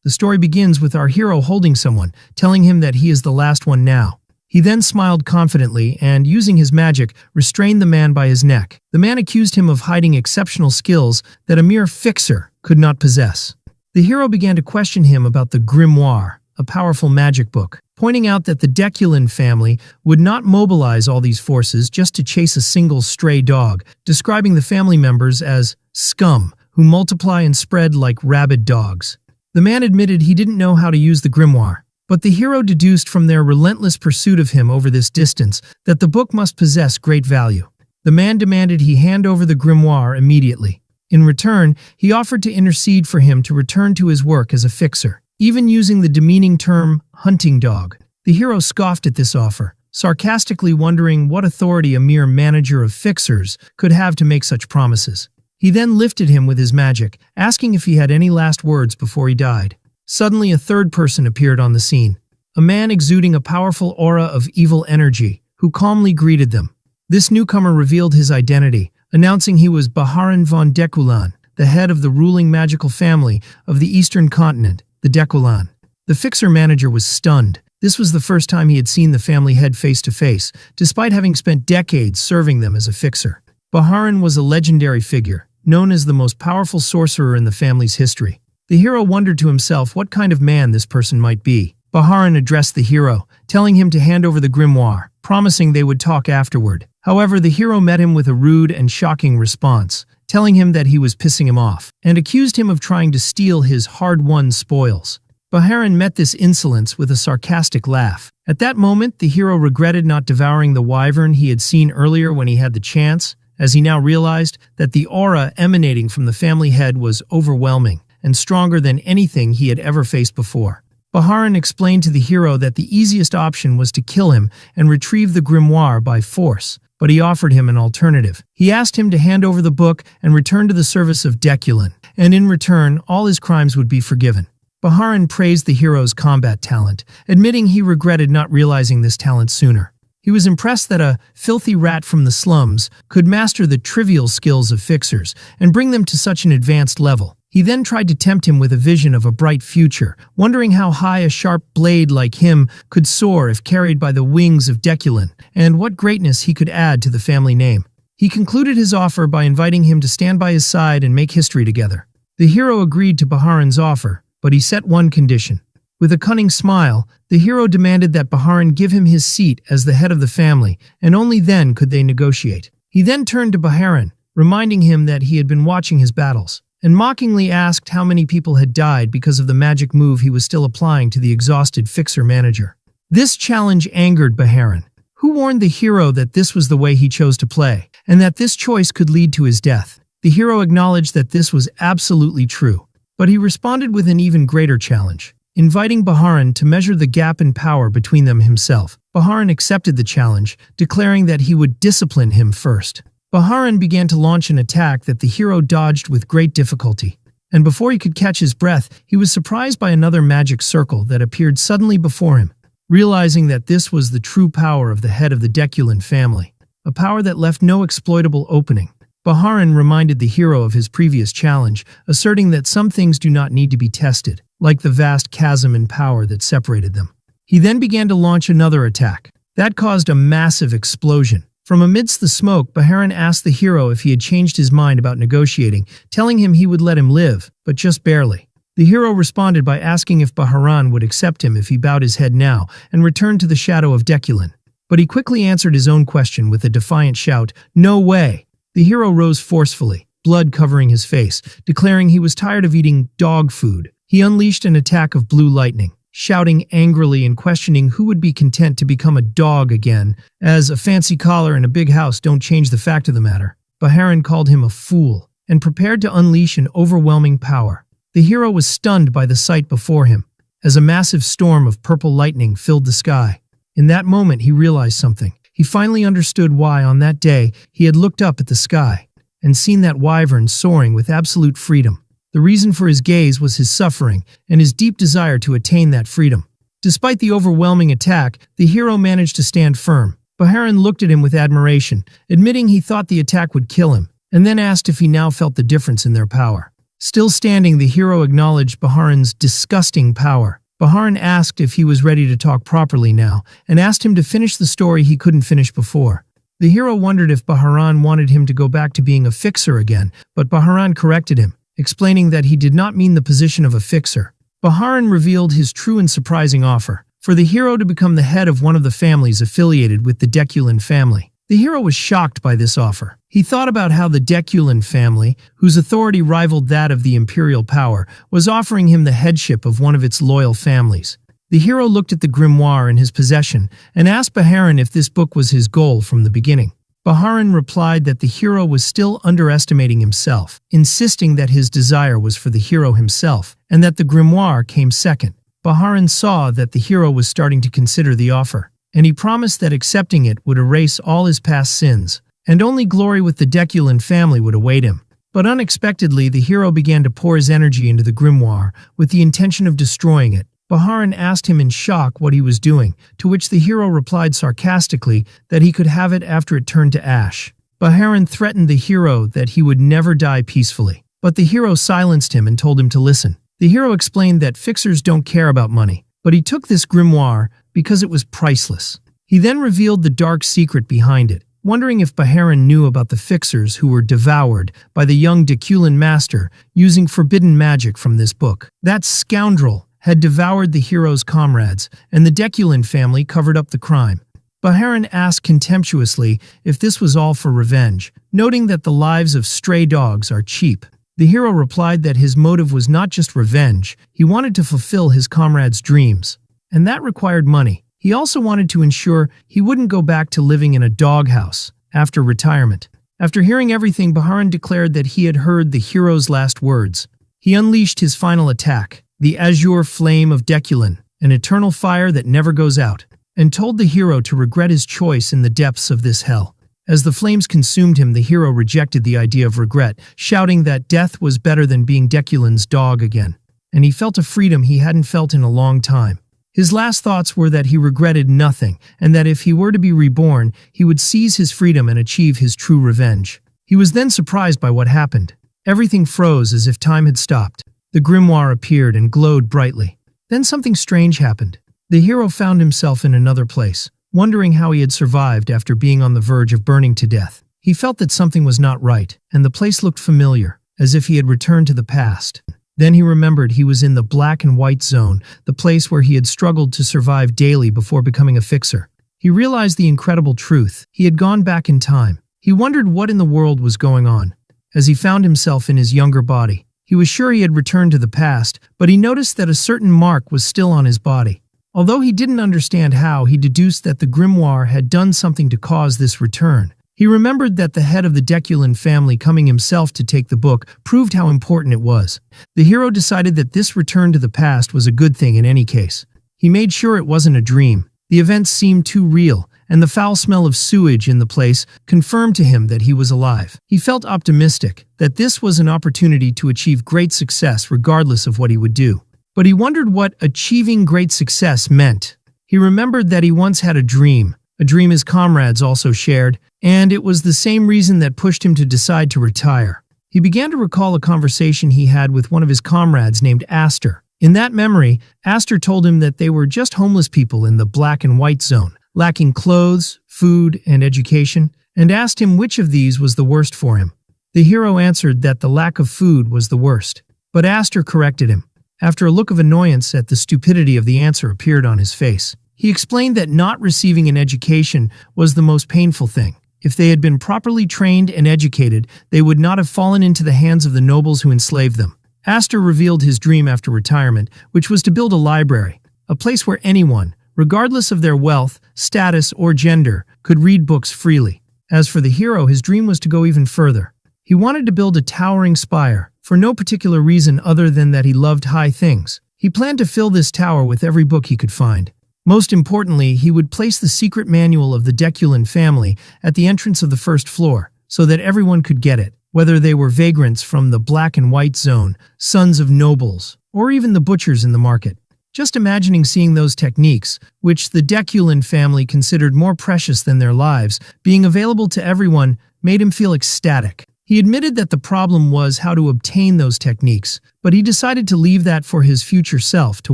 The story begins with our hero holding someone, telling him that he is the last one now. He then smiled confidently and, using his magic, restrained the man by his neck. The man accused him of hiding exceptional skills that a mere fixer could not possess. The hero began to question him about the grimoire, a powerful magic book, pointing out that the Deculin family would not mobilize all these forces just to chase a single stray dog, describing the family members as scum, who multiply and spread like rabid dogs. The man admitted he didn't know how to use the grimoire, but the hero deduced from their relentless pursuit of him over this distance that the book must possess great value. The man demanded he hand over the grimoire immediately. In return, he offered to intercede for him to return to his work as a fixer, even using the demeaning term hunting dog. The hero scoffed at this offer, sarcastically wondering what authority a mere manager of fixers could have to make such promises. He then lifted him with his magic, asking if he had any last words before he died. Suddenly, a third person appeared on the scene, a man exuding a powerful aura of evil energy, who calmly greeted them. This newcomer revealed his identity, announcing he was Baharan von Deculin, the head of the ruling magical family of the eastern continent, the Deculin. The fixer manager was stunned. This was the first time he had seen the family head face to face, despite having spent decades serving them as a fixer. Baharan was a legendary figure, known as the most powerful sorcerer in the family's history. The hero wondered to himself what kind of man this person might be. Baharan addressed the hero, telling him to hand over the grimoire, promising they would talk afterward. However, the hero met him with a rude and shocking response, telling him that he was pissing him off, and accused him of trying to steal his hard-won spoils. Baharan met this insolence with a sarcastic laugh. At that moment, the hero regretted not devouring the wyvern he had seen earlier when he had the chance, as he now realized that the aura emanating from the family head was overwhelming and stronger than anything he had ever faced before. Baharan explained to the hero that the easiest option was to kill him and retrieve the grimoire by force, but he offered him an alternative. He asked him to hand over the book and return to the service of Deculin, and in return, all his crimes would be forgiven. Baharan praised the hero's combat talent, admitting he regretted not realizing this talent sooner. He was impressed that a filthy rat from the slums could master the trivial skills of fixers and bring them to such an advanced level. He then tried to tempt him with a vision of a bright future, wondering how high a sharp blade like him could soar if carried by the wings of Deculin, and what greatness he could add to the family name. He concluded his offer by inviting him to stand by his side and make history together. The hero agreed to Baharan's offer, but he set one condition. With a cunning smile, the hero demanded that Baharan give him his seat as the head of the family, and only then could they negotiate. He then turned to Baharan, reminding him that he had been watching his battles, and mockingly asked how many people had died because of the magic move he was still applying to the exhausted fixer manager. This challenge angered Baharan, who warned the hero that this was the way he chose to play, and that this choice could lead to his death. The hero acknowledged that this was absolutely true, but he responded with an even greater challenge, inviting Baharan to measure the gap in power between them himself. Baharan accepted the challenge, declaring that he would discipline him first. Baharan began to launch an attack that the hero dodged with great difficulty, and before he could catch his breath, he was surprised by another magic circle that appeared suddenly before him. Realizing that this was the true power of the head of the Deculin family, a power that left no exploitable opening, Baharan reminded the hero of his previous challenge, asserting that some things do not need to be tested, like the vast chasm in power that separated them. He then began to launch another attack. That caused a massive explosion. From amidst the smoke, Baharan asked the hero if he had changed his mind about negotiating, telling him he would let him live, but just barely. The hero responded by asking if Baharan would accept him if he bowed his head now and returned to the shadow of Deculin. But he quickly answered his own question with a defiant shout, "No way!" The hero rose forcefully, blood covering his face, declaring he was tired of eating dog food. He unleashed an attack of blue lightning, shouting angrily and questioning who would be content to become a dog again, as a fancy collar and a big house don't change the fact of the matter. Baharan called him a fool and prepared to unleash an overwhelming power. The hero was stunned by the sight before him, as a massive storm of purple lightning filled the sky. In that moment, he realized something. He finally understood why, on that day, he had looked up at the sky and seen that wyvern soaring with absolute freedom. The reason for his gaze was his suffering and his deep desire to attain that freedom. Despite the overwhelming attack, the hero managed to stand firm. Baharan looked at him with admiration, admitting he thought the attack would kill him, and then asked if he now felt the difference in their power. Still standing, the hero acknowledged Baharan's disgusting power. Baharan asked if he was ready to talk properly now, and asked him to finish the story he couldn't finish before. The hero wondered if Baharan wanted him to go back to being a fixer again, but Baharan corrected him, explaining that he did not mean the position of a fixer. Baharan revealed his true and surprising offer, for the hero to become the head of one of the families affiliated with the Deculan family. The hero was shocked by this offer. He thought about how the Deculan family, whose authority rivaled that of the imperial power, was offering him the headship of one of its loyal families. The hero looked at the grimoire in his possession and asked Baharan if this book was his goal from the beginning. Baharan replied that the hero was still underestimating himself, insisting that his desire was for the hero himself, and that the grimoire came second. Baharan saw that the hero was starting to consider the offer, and he promised that accepting it would erase all his past sins, and only glory with the Deculan family would await him. But unexpectedly, the hero began to pour his energy into the grimoire with the intention of destroying it. Baharan asked him in shock what he was doing, to which the hero replied sarcastically that he could have it after it turned to ash. Baharan threatened the hero that he would never die peacefully, but the hero silenced him and told him to listen. The hero explained that fixers don't care about money, but he took this grimoire because it was priceless. He then revealed the dark secret behind it, wondering if Baharan knew about the fixers who were devoured by the young Deculan master using forbidden magic from this book. That scoundrel had devoured the hero's comrades, and the Deculan family covered up the crime. Baharan asked contemptuously if this was all for revenge, noting that the lives of stray dogs are cheap. The hero replied that his motive was not just revenge, he wanted to fulfill his comrades' dreams, and that required money. He also wanted to ensure he wouldn't go back to living in a doghouse after retirement. After hearing everything, Baharan declared that he had heard the hero's last words. He unleashed his final attack, the azure flame of Deculan, an eternal fire that never goes out, and told the hero to regret his choice in the depths of this hell. As the flames consumed him, the hero rejected the idea of regret, shouting that death was better than being Deculan's dog again, and he felt a freedom he hadn't felt in a long time. His last thoughts were that he regretted nothing, and that if he were to be reborn, he would seize his freedom and achieve his true revenge. He was then surprised by what happened. Everything froze as if time had stopped. The grimoire appeared and glowed brightly. Then something strange happened. The hero found himself in another place, wondering how he had survived after being on the verge of burning to death. He felt that something was not right, and the place looked familiar, as if he had returned to the past. Then he remembered he was in the black and white zone, the place where he had struggled to survive daily before becoming a fixer. He realized the incredible truth. He had gone back in time. He wondered what in the world was going on. As he found himself in his younger body, he was sure he had returned to the past, but he noticed that a certain mark was still on his body. Although he didn't understand how, he deduced that the grimoire had done something to cause this return. He remembered that the head of the Deculan family coming himself to take the book proved how important it was. The hero decided that this return to the past was a good thing in any case. He made sure it wasn't a dream. The events seemed too real, and the foul smell of sewage in the place confirmed to him that he was alive. He felt optimistic that this was an opportunity to achieve great success regardless of what he would do. But he wondered what achieving great success meant. He remembered that he once had a dream his comrades also shared, and it was the same reason that pushed him to decide to retire. He began to recall a conversation he had with one of his comrades named Aster. In that memory, Aster told him that they were just homeless people in the black and white zone, lacking clothes, food, and education, and asked him which of these was the worst for him. The hero answered that the lack of food was the worst, but Aster corrected him. After a look of annoyance at the stupidity of the answer appeared on his face, he explained that not receiving an education was the most painful thing. If they had been properly trained and educated, they would not have fallen into the hands of the nobles who enslaved them. Aster revealed his dream after retirement, which was to build a library, a place where anyone, regardless of their wealth, status, or gender, could read books freely. As for the hero, his dream was to go even further. He wanted to build a towering spire, for no particular reason other than that he loved high things. He planned to fill this tower with every book he could find. Most importantly, he would place the secret manual of the Deculan family at the entrance of the first floor, so that everyone could get it, whether they were vagrants from the black and white zone, sons of nobles, or even the butchers in the market. Just imagining seeing those techniques, which the Deculan family considered more precious than their lives, being available to everyone, made him feel ecstatic. He admitted that the problem was how to obtain those techniques, but he decided to leave that for his future self to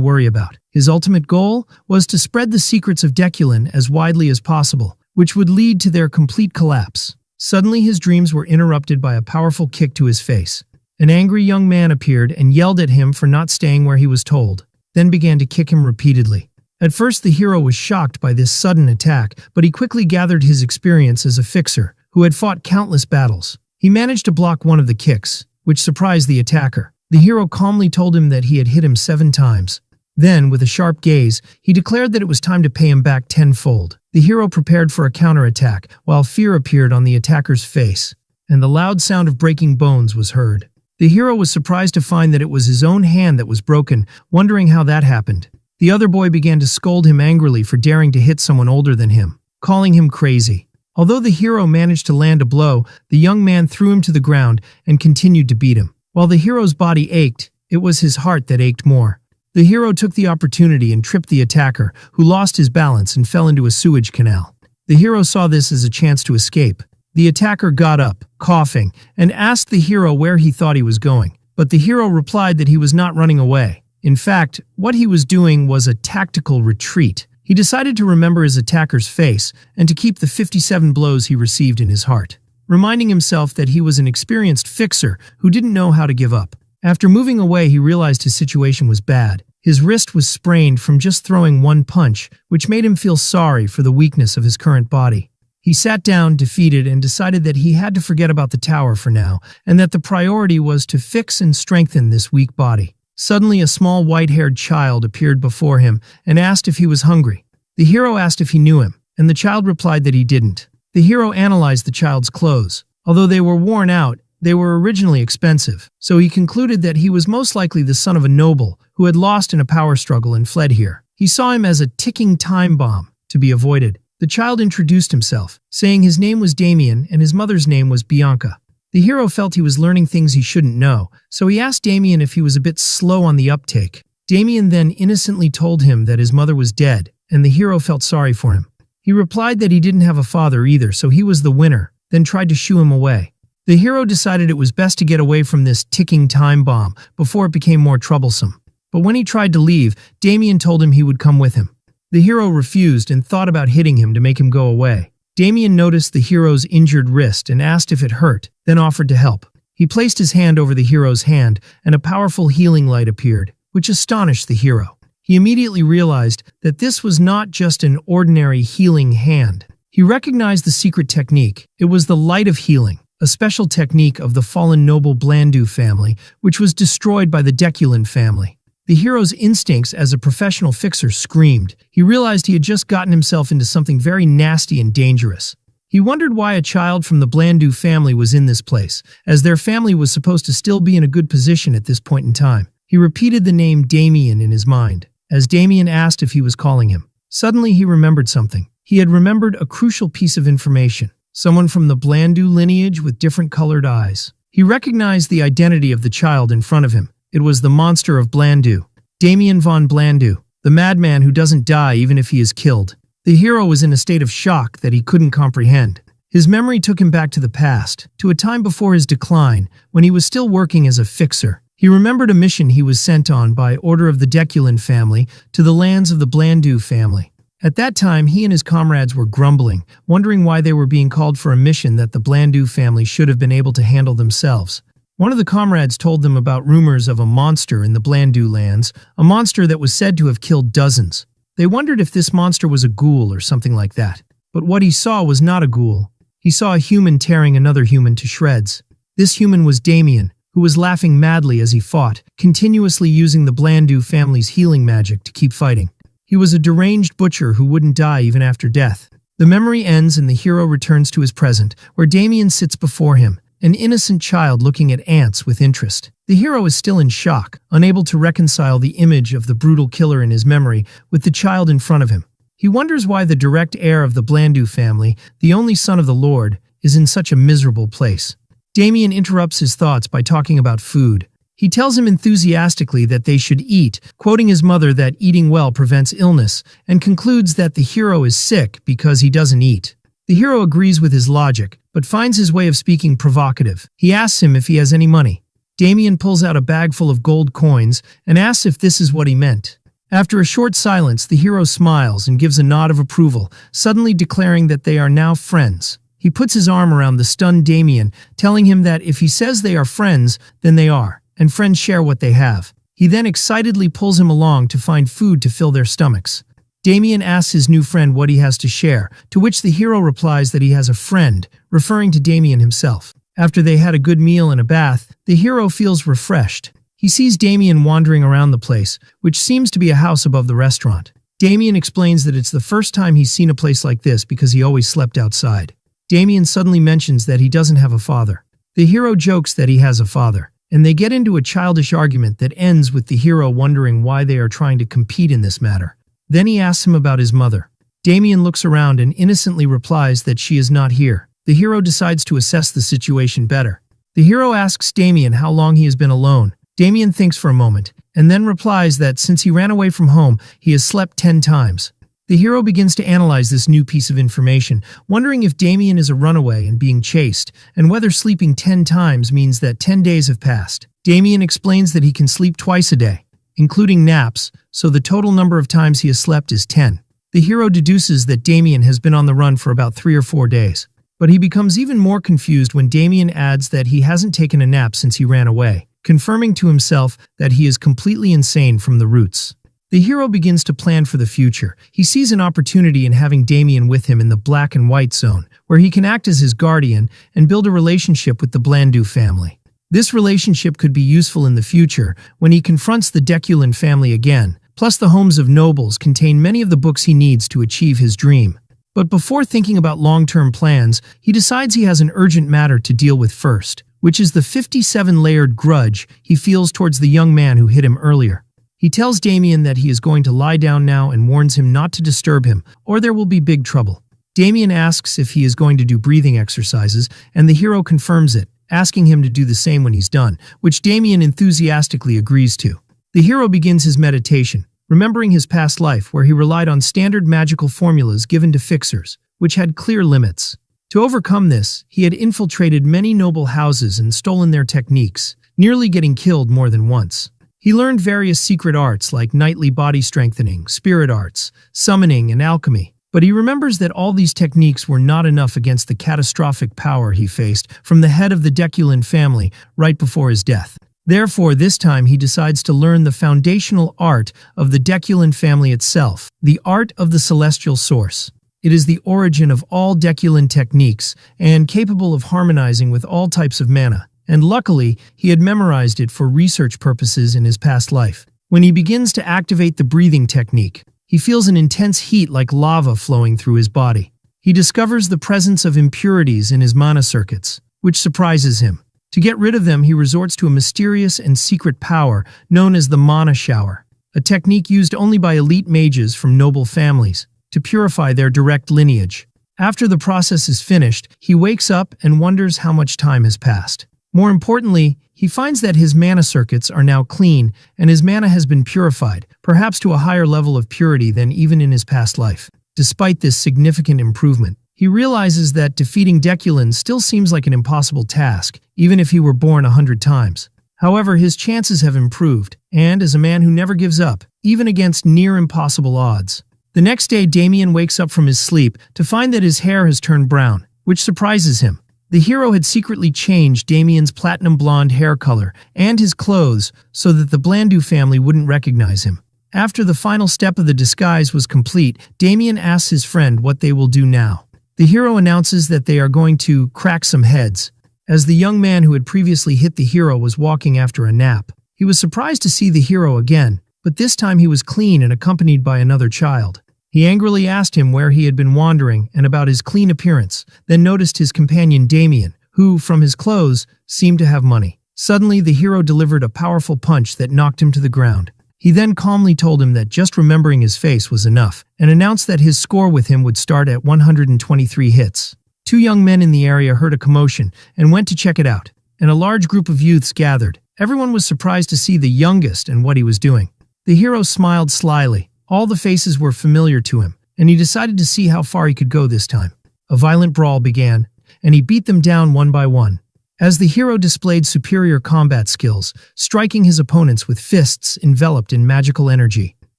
worry about. His ultimate goal was to spread the secrets of Deculin as widely as possible, which would lead to their complete collapse. Suddenly his dreams were interrupted by a powerful kick to his face. An angry young man appeared and yelled at him for not staying where he was told, then began to kick him repeatedly. At first the hero was shocked by this sudden attack, but he quickly gathered his experience as a fixer who had fought countless battles. He managed to block one of the kicks, which surprised the attacker. The hero calmly told him that he had hit him 7 times. Then, with a sharp gaze, he declared that it was time to pay him back tenfold. The hero prepared for a counterattack, while fear appeared on the attacker's face, and the loud sound of breaking bones was heard. The hero was surprised to find that it was his own hand that was broken, wondering how that happened. The other boy began to scold him angrily for daring to hit someone older than him, calling him crazy. Although the hero managed to land a blow, the young man threw him to the ground and continued to beat him. While the hero's body ached, it was his heart that ached more. The hero took the opportunity and tripped the attacker, who lost his balance and fell into a sewage canal. The hero saw this as a chance to escape. The attacker got up, coughing, and asked the hero where he thought he was going. But the hero replied that he was not running away. In fact, what he was doing was a tactical retreat. He decided to remember his attacker's face and to keep the 57 blows he received in his heart, reminding himself that he was an experienced fixer who didn't know how to give up. After moving away, he realized his situation was bad. His wrist was sprained from just throwing one punch, which made him feel sorry for the weakness of his current body. He sat down, defeated, and decided that he had to forget about the tower for now, and that the priority was to fix and strengthen this weak body. Suddenly, a small white-haired child appeared before him and asked if he was hungry. The hero asked if he knew him, and the child replied that he didn't. The hero analyzed the child's clothes. Although they were worn out, they were originally expensive, so he concluded that he was most likely the son of a noble who had lost in a power struggle and fled here. He saw him as a ticking time bomb to be avoided. The child introduced himself, saying his name was Damien and his mother's name was Bianca. The hero felt he was learning things he shouldn't know, so he asked Damien if he was a bit slow on the uptake. Damien then innocently told him that his mother was dead, and the hero felt sorry for him. He replied that he didn't have a father either, so he was the winner, then tried to shoo him away. The hero decided it was best to get away from this ticking time bomb before it became more troublesome. But when he tried to leave, Damien told him he would come with him. The hero refused and thought about hitting him to make him go away. Damien noticed the hero's injured wrist and asked if it hurt, then offered to help. He placed his hand over the hero's hand, and a powerful healing light appeared, which astonished the hero. He immediately realized that this was not just an ordinary healing hand. He recognized the secret technique. It was the light of healing, a special technique of the fallen noble Blandu family, which was destroyed by the Deculin family. The hero's instincts as a professional fixer screamed. He realized he had just gotten himself into something very nasty and dangerous. He wondered why a child from the Blandu family was in this place, as their family was supposed to still be in a good position at this point in time. He repeated the name Damien in his mind, as Damien asked if he was calling him. Suddenly he remembered something. He had remembered a crucial piece of information. Someone from the Blandu lineage with different colored eyes. He recognized the identity of the child in front of him. It was the monster of Blandu, Damien von Blandu, the madman who doesn't die even if he is killed. The hero was in a state of shock that he couldn't comprehend. His memory took him back to the past, to a time before his decline, when he was still working as a fixer. He remembered a mission he was sent on by order of the Deculin family to the lands of the Blandu family. At that time, he and his comrades were grumbling, wondering why they were being called for a mission that the Blandu family should have been able to handle themselves. One of the comrades told them about rumors of a monster in the Blandu lands, a monster that was said to have killed dozens. They wondered if this monster was a ghoul or something like that. But what he saw was not a ghoul. He saw a human tearing another human to shreds. This human was Damien, who was laughing madly as he fought, continuously using the Blandu family's healing magic to keep fighting. He was a deranged butcher who wouldn't die even after death. The memory ends and the hero returns to his present, where Damien sits before him, an innocent child looking at ants with interest. The hero is still in shock, unable to reconcile the image of the brutal killer in his memory with the child in front of him. He wonders why the direct heir of the Blandu family, the only son of the Lord, is in such a miserable place. Damien interrupts his thoughts by talking about food. He tells him enthusiastically that they should eat, quoting his mother that eating well prevents illness, and concludes that the hero is sick because he doesn't eat. The hero agrees with his logic, but finds his way of speaking provocative. He asks him if he has any money. Damien pulls out a bag full of gold coins and asks if this is what he meant. After a short silence, the hero smiles and gives a nod of approval, suddenly declaring that they are now friends. He puts his arm around the stunned Damien, telling him that if he says they are friends, then they are, and friends share what they have. He then excitedly pulls him along to find food to fill their stomachs. Damien asks his new friend what he has to share, to which the hero replies that he has a friend, referring to Damien himself. After they had a good meal and a bath, the hero feels refreshed. He sees Damien wandering around the place, which seems to be a house above the restaurant. Damien explains that it's the first time he's seen a place like this because he always slept outside. Damien suddenly mentions that he doesn't have a father. The hero jokes that he has a father, and they get into a childish argument that ends with the hero wondering why they are trying to compete in this matter. Then he asks him about his mother. Damien looks around and innocently replies that she is not here. The hero decides to assess the situation better. The hero asks Damien how long he has been alone. Damien thinks for a moment, and then replies that since he ran away from home, he has slept 10 times. The hero begins to analyze this new piece of information, wondering if Damien is a runaway and being chased, and whether sleeping 10 times means that 10 days have passed. Damien explains that he can sleep twice a day, including naps, so the total number of times he has slept is 10. The hero deduces that Damien has been on the run for about 3 or 4 days. But he becomes even more confused when Damien adds that he hasn't taken a nap since he ran away, confirming to himself that he is completely insane from the roots. The hero begins to plan for the future. He sees an opportunity in having Damien with him in the black and white zone, where he can act as his guardian and build a relationship with the Blandu family. This relationship could be useful in the future when he confronts the Deculin family again, plus the homes of nobles contain many of the books he needs to achieve his dream. But before thinking about long-term plans, he decides he has an urgent matter to deal with first, which is the 57-layered grudge he feels towards the young man who hit him earlier. He tells Damien that he is going to lie down now and warns him not to disturb him, or there will be big trouble. Damien asks if he is going to do breathing exercises, and the hero confirms it, asking him to do the same when he's done, which Damien enthusiastically agrees to. The hero begins his meditation, remembering his past life where he relied on standard magical formulas given to fixers, which had clear limits. To overcome this, he had infiltrated many noble houses and stolen their techniques, nearly getting killed more than once. He learned various secret arts like knightly body strengthening, spirit arts, summoning, and alchemy. But he remembers that all these techniques were not enough against the catastrophic power he faced from the head of the Deculin family right before his death. Therefore, this time he decides to learn the foundational art of the Deculin family itself, the art of the celestial source. It is the origin of all Deculin techniques and capable of harmonizing with all types of mana, and luckily, he had memorized it for research purposes in his past life. When he begins to activate the breathing technique, he feels an intense heat like lava flowing through his body. He discovers the presence of impurities in his mana circuits, which surprises him. To get rid of them, he resorts to a mysterious and secret power known as the mana shower, a technique used only by elite mages from noble families to purify their direct lineage. After the process is finished, he wakes up and wonders how much time has passed. More importantly, he finds that his mana circuits are now clean and his mana has been purified, perhaps to a higher level of purity than even in his past life. Despite this significant improvement, he realizes that defeating Deculin still seems like an impossible task, even if he were born 100 times. However, his chances have improved, and as a man who never gives up, even against near-impossible odds. The next day, Damien wakes up from his sleep to find that his hair has turned brown, which surprises him. The hero had secretly changed Damien's platinum blonde hair color and his clothes so that the Blandu family wouldn't recognize him. After the final step of the disguise was complete, Damien asks his friend what they will do now. The hero announces that they are going to crack some heads. As the young man who had previously hit the hero was walking after a nap, he was surprised to see the hero again, but this time he was clean and accompanied by another child. He angrily asked him where he had been wandering and about his clean appearance, then noticed his companion Damien, who, from his clothes, seemed to have money. Suddenly, the hero delivered a powerful punch that knocked him to the ground. He then calmly told him that just remembering his face was enough, and announced that his score with him would start at 123 hits. Two young men in the area heard a commotion and went to check it out, and a large group of youths gathered. Everyone was surprised to see the youngest and what he was doing. The hero smiled slyly. All the faces were familiar to him, and he decided to see how far he could go this time. A violent brawl began, and he beat them down one by one. As the hero displayed superior combat skills, striking his opponents with fists enveloped in magical energy,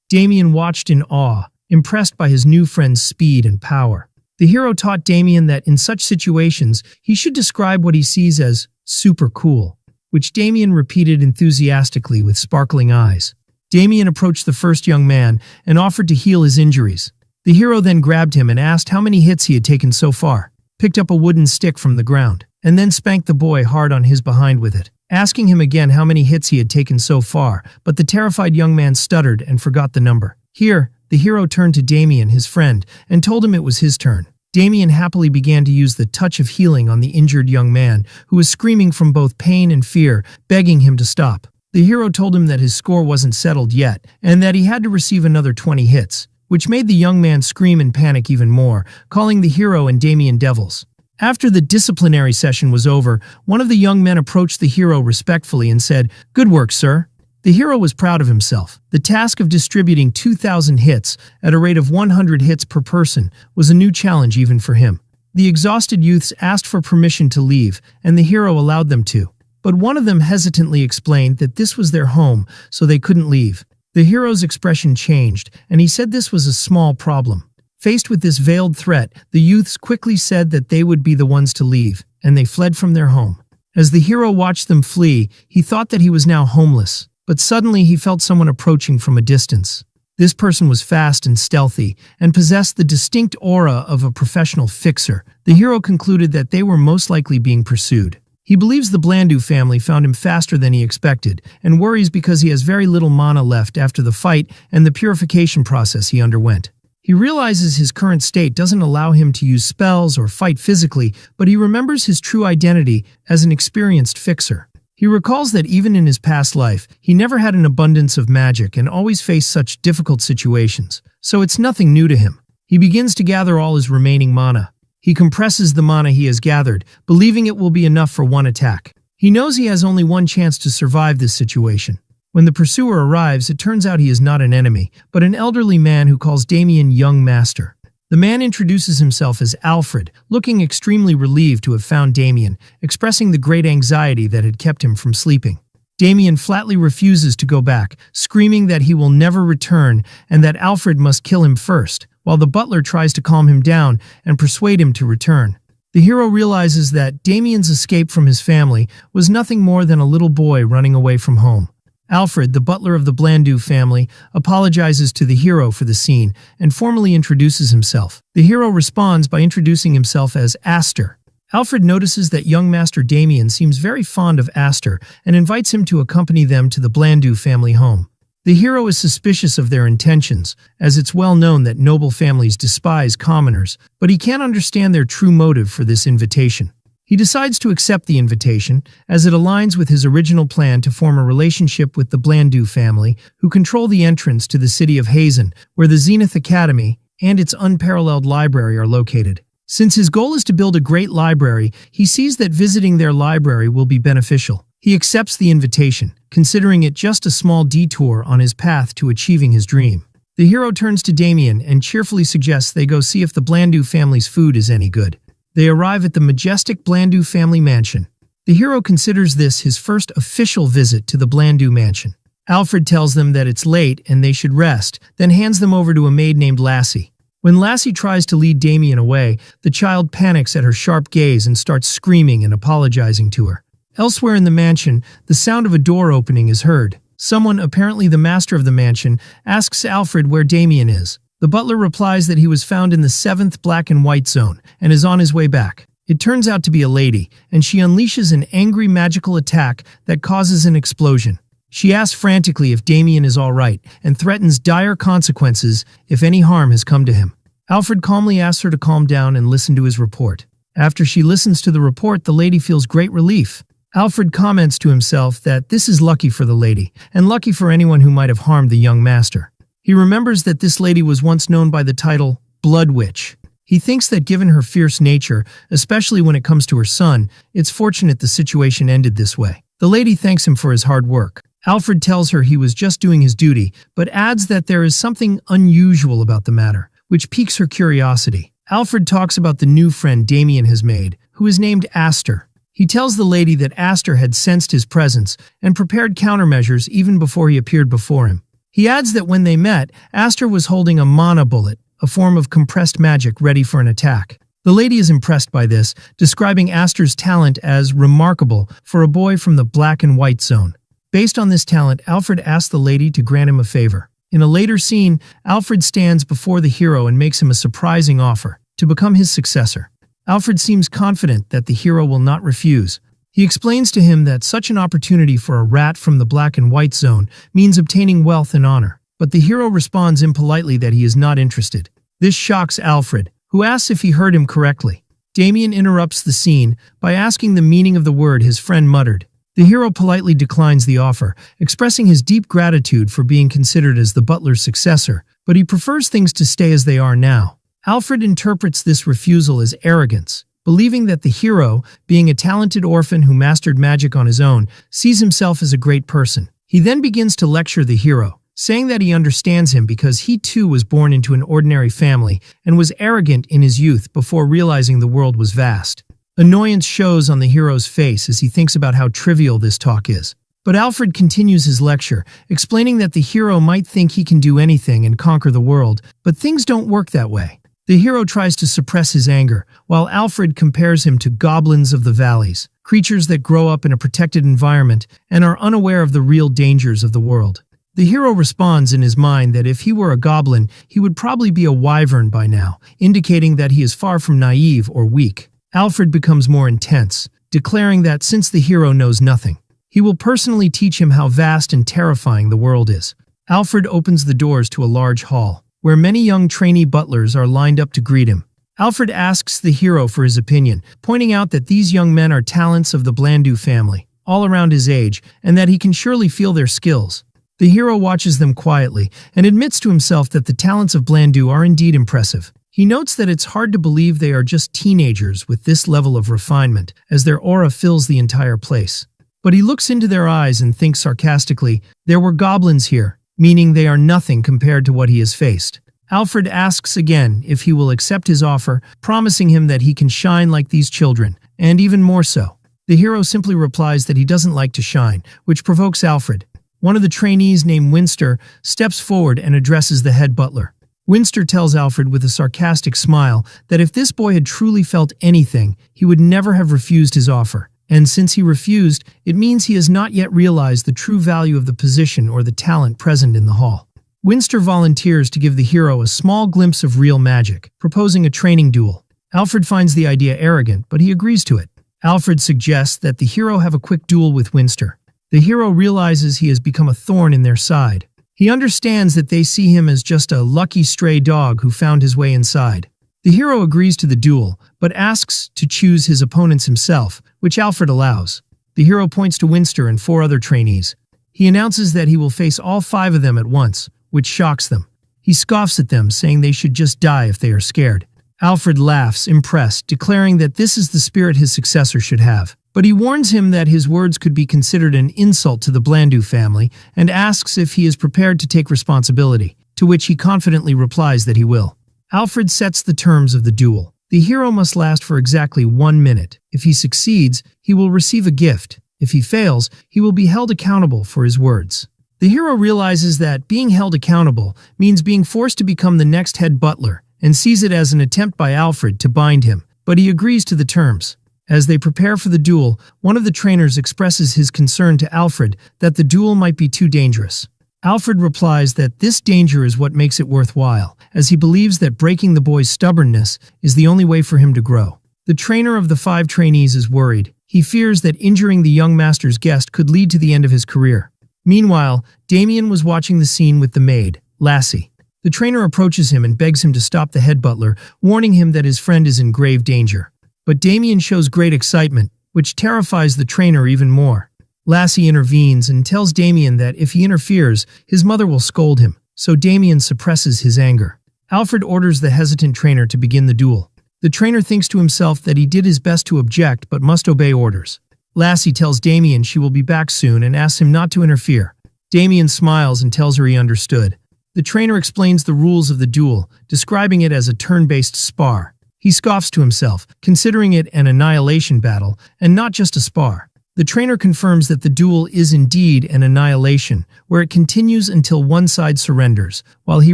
Damien watched in awe, impressed by his new friend's speed and power. The hero taught Damien that in such situations, he should describe what he sees as super cool, which Damien repeated enthusiastically with sparkling eyes. Damien approached the first young man and offered to heal his injuries. The hero then grabbed him and asked how many hits he had taken so far, picked up a wooden stick from the ground, and then spanked the boy hard on his behind with it, asking him again how many hits he had taken so far, but the terrified young man stuttered and forgot the number. Here, the hero turned to Damien, his friend, and told him it was his turn. Damien happily began to use the touch of healing on the injured young man, who was screaming from both pain and fear, begging him to stop. The hero told him that his score wasn't settled yet, and that he had to receive another 20 hits, which made the young man scream and panic even more, calling the hero and Damien devils. After the disciplinary session was over, one of the young men approached the hero respectfully and said, "Good work, sir." The hero was proud of himself. The task of distributing 2,000 hits at a rate of 100 hits per person was a new challenge even for him. The exhausted youths asked for permission to leave, and the hero allowed them to. But one of them hesitantly explained that this was their home, so they couldn't leave. The hero's expression changed, and he said this was a small problem. Faced with this veiled threat, the youths quickly said that they would be the ones to leave, and they fled from their home. As the hero watched them flee, he thought that he was now homeless, but suddenly he felt someone approaching from a distance. This person was fast and stealthy, and possessed the distinct aura of a professional fixer. The hero concluded that they were most likely being pursued. He believes the Blandu family found him faster than he expected, and worries because he has very little mana left after the fight and the purification process he underwent. He realizes his current state doesn't allow him to use spells or fight physically, but he remembers his true identity as an experienced fixer. He recalls that even in his past life, he never had an abundance of magic and always faced such difficult situations, so it's nothing new to him. He begins to gather all his remaining mana. He compresses the mana he has gathered, believing it will be enough for one attack. He knows he has only one chance to survive this situation. When the pursuer arrives, it turns out he is not an enemy, but an elderly man who calls Damien young master. The man introduces himself as Alfred, looking extremely relieved to have found Damien, expressing the great anxiety that had kept him from sleeping. Damien flatly refuses to go back, screaming that he will never return and that Alfred must kill him first, while the butler tries to calm him down and persuade him to return. The hero realizes that Damien's escape from his family was nothing more than a little boy running away from home. Alfred, the butler of the Blandu family, apologizes to the hero for the scene and formally introduces himself. The hero responds by introducing himself as Aster. Alfred notices that young Master Damien seems very fond of Aster and invites him to accompany them to the Blandu family home. The hero is suspicious of their intentions, as it's well known that noble families despise commoners, but he can't understand their true motive for this invitation. He decides to accept the invitation, as it aligns with his original plan to form a relationship with the Blandu family, who control the entrance to the city of Hazen, where the Zenith Academy and its unparalleled library are located. Since his goal is to build a great library, he sees that visiting their library will be beneficial. He accepts the invitation, considering it just a small detour on his path to achieving his dream. The hero turns to Damien and cheerfully suggests they go see if the Blandu family's food is any good. They arrive at the majestic Blandu family mansion. The hero considers this his first official visit to the Blandu mansion. Alfred tells them that it's late and they should rest, then hands them over to a maid named Lassie. When Lassie tries to lead Damien away, the child panics at her sharp gaze and starts screaming and apologizing to her. Elsewhere in the mansion, the sound of a door opening is heard. Someone, apparently the master of the mansion, asks Alfred where Damien is. The butler replies that he was found in the 7th black and white zone and is on his way back. It turns out to be a lady, and she unleashes an angry magical attack that causes an explosion. She asks frantically if Damien is all right and threatens dire consequences if any harm has come to him. Alfred calmly asks her to calm down and listen to his report. After she listens to the report, the lady feels great relief. Alfred comments to himself that this is lucky for the lady, and lucky for anyone who might have harmed the young master. He remembers that this lady was once known by the title Blood Witch. He thinks that given her fierce nature, especially when it comes to her son, it's fortunate the situation ended this way. The lady thanks him for his hard work. Alfred tells her he was just doing his duty, but adds that there is something unusual about the matter, which piques her curiosity. Alfred talks about the new friend Damien has made, who is named Aster. He tells the lady that Aster had sensed his presence and prepared countermeasures even before he appeared before him. He adds that when they met, Aster was holding a mana bullet, a form of compressed magic ready for an attack. The lady is impressed by this, describing Aster's talent as remarkable for a boy from the black and white zone. Based on this talent, Alfred asks the lady to grant him a favor. In a later scene, Alfred stands before the hero and makes him a surprising offer to become his successor. Alfred seems confident that the hero will not refuse. He explains to him that such an opportunity for a rat from the black and white zone means obtaining wealth and honor, but the hero responds impolitely that he is not interested. This shocks Alfred, who asks if he heard him correctly. Damien interrupts the scene by asking the meaning of the word his friend muttered. The hero politely declines the offer, expressing his deep gratitude for being considered as the butler's successor, but he prefers things to stay as they are now. Alfred interprets this refusal as arrogance, believing that the hero, being a talented orphan who mastered magic on his own, sees himself as a great person. He then begins to lecture the hero, saying that he understands him because he too was born into an ordinary family and was arrogant in his youth before realizing the world was vast. Annoyance shows on the hero's face as he thinks about how trivial this talk is. But Alfred continues his lecture, explaining that the hero might think he can do anything and conquer the world, but things don't work that way. The hero tries to suppress his anger, while Alfred compares him to goblins of the valleys, creatures that grow up in a protected environment and are unaware of the real dangers of the world. The hero responds in his mind that if he were a goblin, he would probably be a wyvern by now, indicating that he is far from naive or weak. Alfred becomes more intense, declaring that since the hero knows nothing, he will personally teach him how vast and terrifying the world is. Alfred opens the doors to a large hall, where many young trainee butlers are lined up to greet him. Alfred asks the hero for his opinion, pointing out that these young men are talents of the Blandu family, all around his age, and that he can surely feel their skills. The hero watches them quietly and admits to himself that the talents of Blandu are indeed impressive. He notes that it's hard to believe they are just teenagers with this level of refinement, as their aura fills the entire place. But he looks into their eyes and thinks sarcastically, there were goblins here, meaning they are nothing compared to what he has faced. Alfred asks again if he will accept his offer, promising him that he can shine like these children, and even more so. The hero simply replies that he doesn't like to shine, which provokes Alfred. One of the trainees named Winster steps forward and addresses the head butler. Winster tells Alfred with a sarcastic smile that if this boy had truly felt anything, he would never have refused his offer. And since he refused, it means he has not yet realized the true value of the position or the talent present in the hall. Winster volunteers to give the hero a small glimpse of real magic, proposing a training duel. Alfred finds the idea arrogant, but he agrees to it. Alfred suggests that the hero have a quick duel with Winster. The hero realizes he has become a thorn in their side. He understands that they see him as just a lucky stray dog who found his way inside. The hero agrees to the duel, but asks to choose his opponents himself, which Alfred allows. The hero points to Winster and 4 other trainees. He announces that he will face all 5 of them at once, which shocks them. He scoffs at them, saying they should just die if they are scared. Alfred laughs, impressed, declaring that this is the spirit his successor should have. But he warns him that his words could be considered an insult to the Blandu family and asks if he is prepared to take responsibility, to which he confidently replies that he will. Alfred sets the terms of the duel. The hero must last for exactly 1 minute. If he succeeds, he will receive a gift. If he fails, he will be held accountable for his words. The hero realizes that being held accountable means being forced to become the next head butler and sees it as an attempt by Alfred to bind him, but he agrees to the terms. As they prepare for the duel, one of the trainers expresses his concern to Alfred that the duel might be too dangerous. Alfred replies that this danger is what makes it worthwhile, as he believes that breaking the boy's stubbornness is the only way for him to grow. The trainer of the 5 trainees is worried. He fears that injuring the young master's guest could lead to the end of his career. Meanwhile, Damien was watching the scene with the maid, Lassie. The trainer approaches him and begs him to stop the head butler, warning him that his friend is in grave danger. But Damien shows great excitement, which terrifies the trainer even more. Lassie intervenes and tells Damien that if he interferes, his mother will scold him, so Damien suppresses his anger. Alfred orders the hesitant trainer to begin the duel. The trainer thinks to himself that he did his best to object but must obey orders. Lassie tells Damien she will be back soon and asks him not to interfere. Damien smiles and tells her he understood. The trainer explains the rules of the duel, describing it as a turn-based spar. He scoffs to himself, considering it an annihilation battle and not just a spar. The trainer confirms that the duel is indeed an annihilation, where it continues until one side surrenders, while he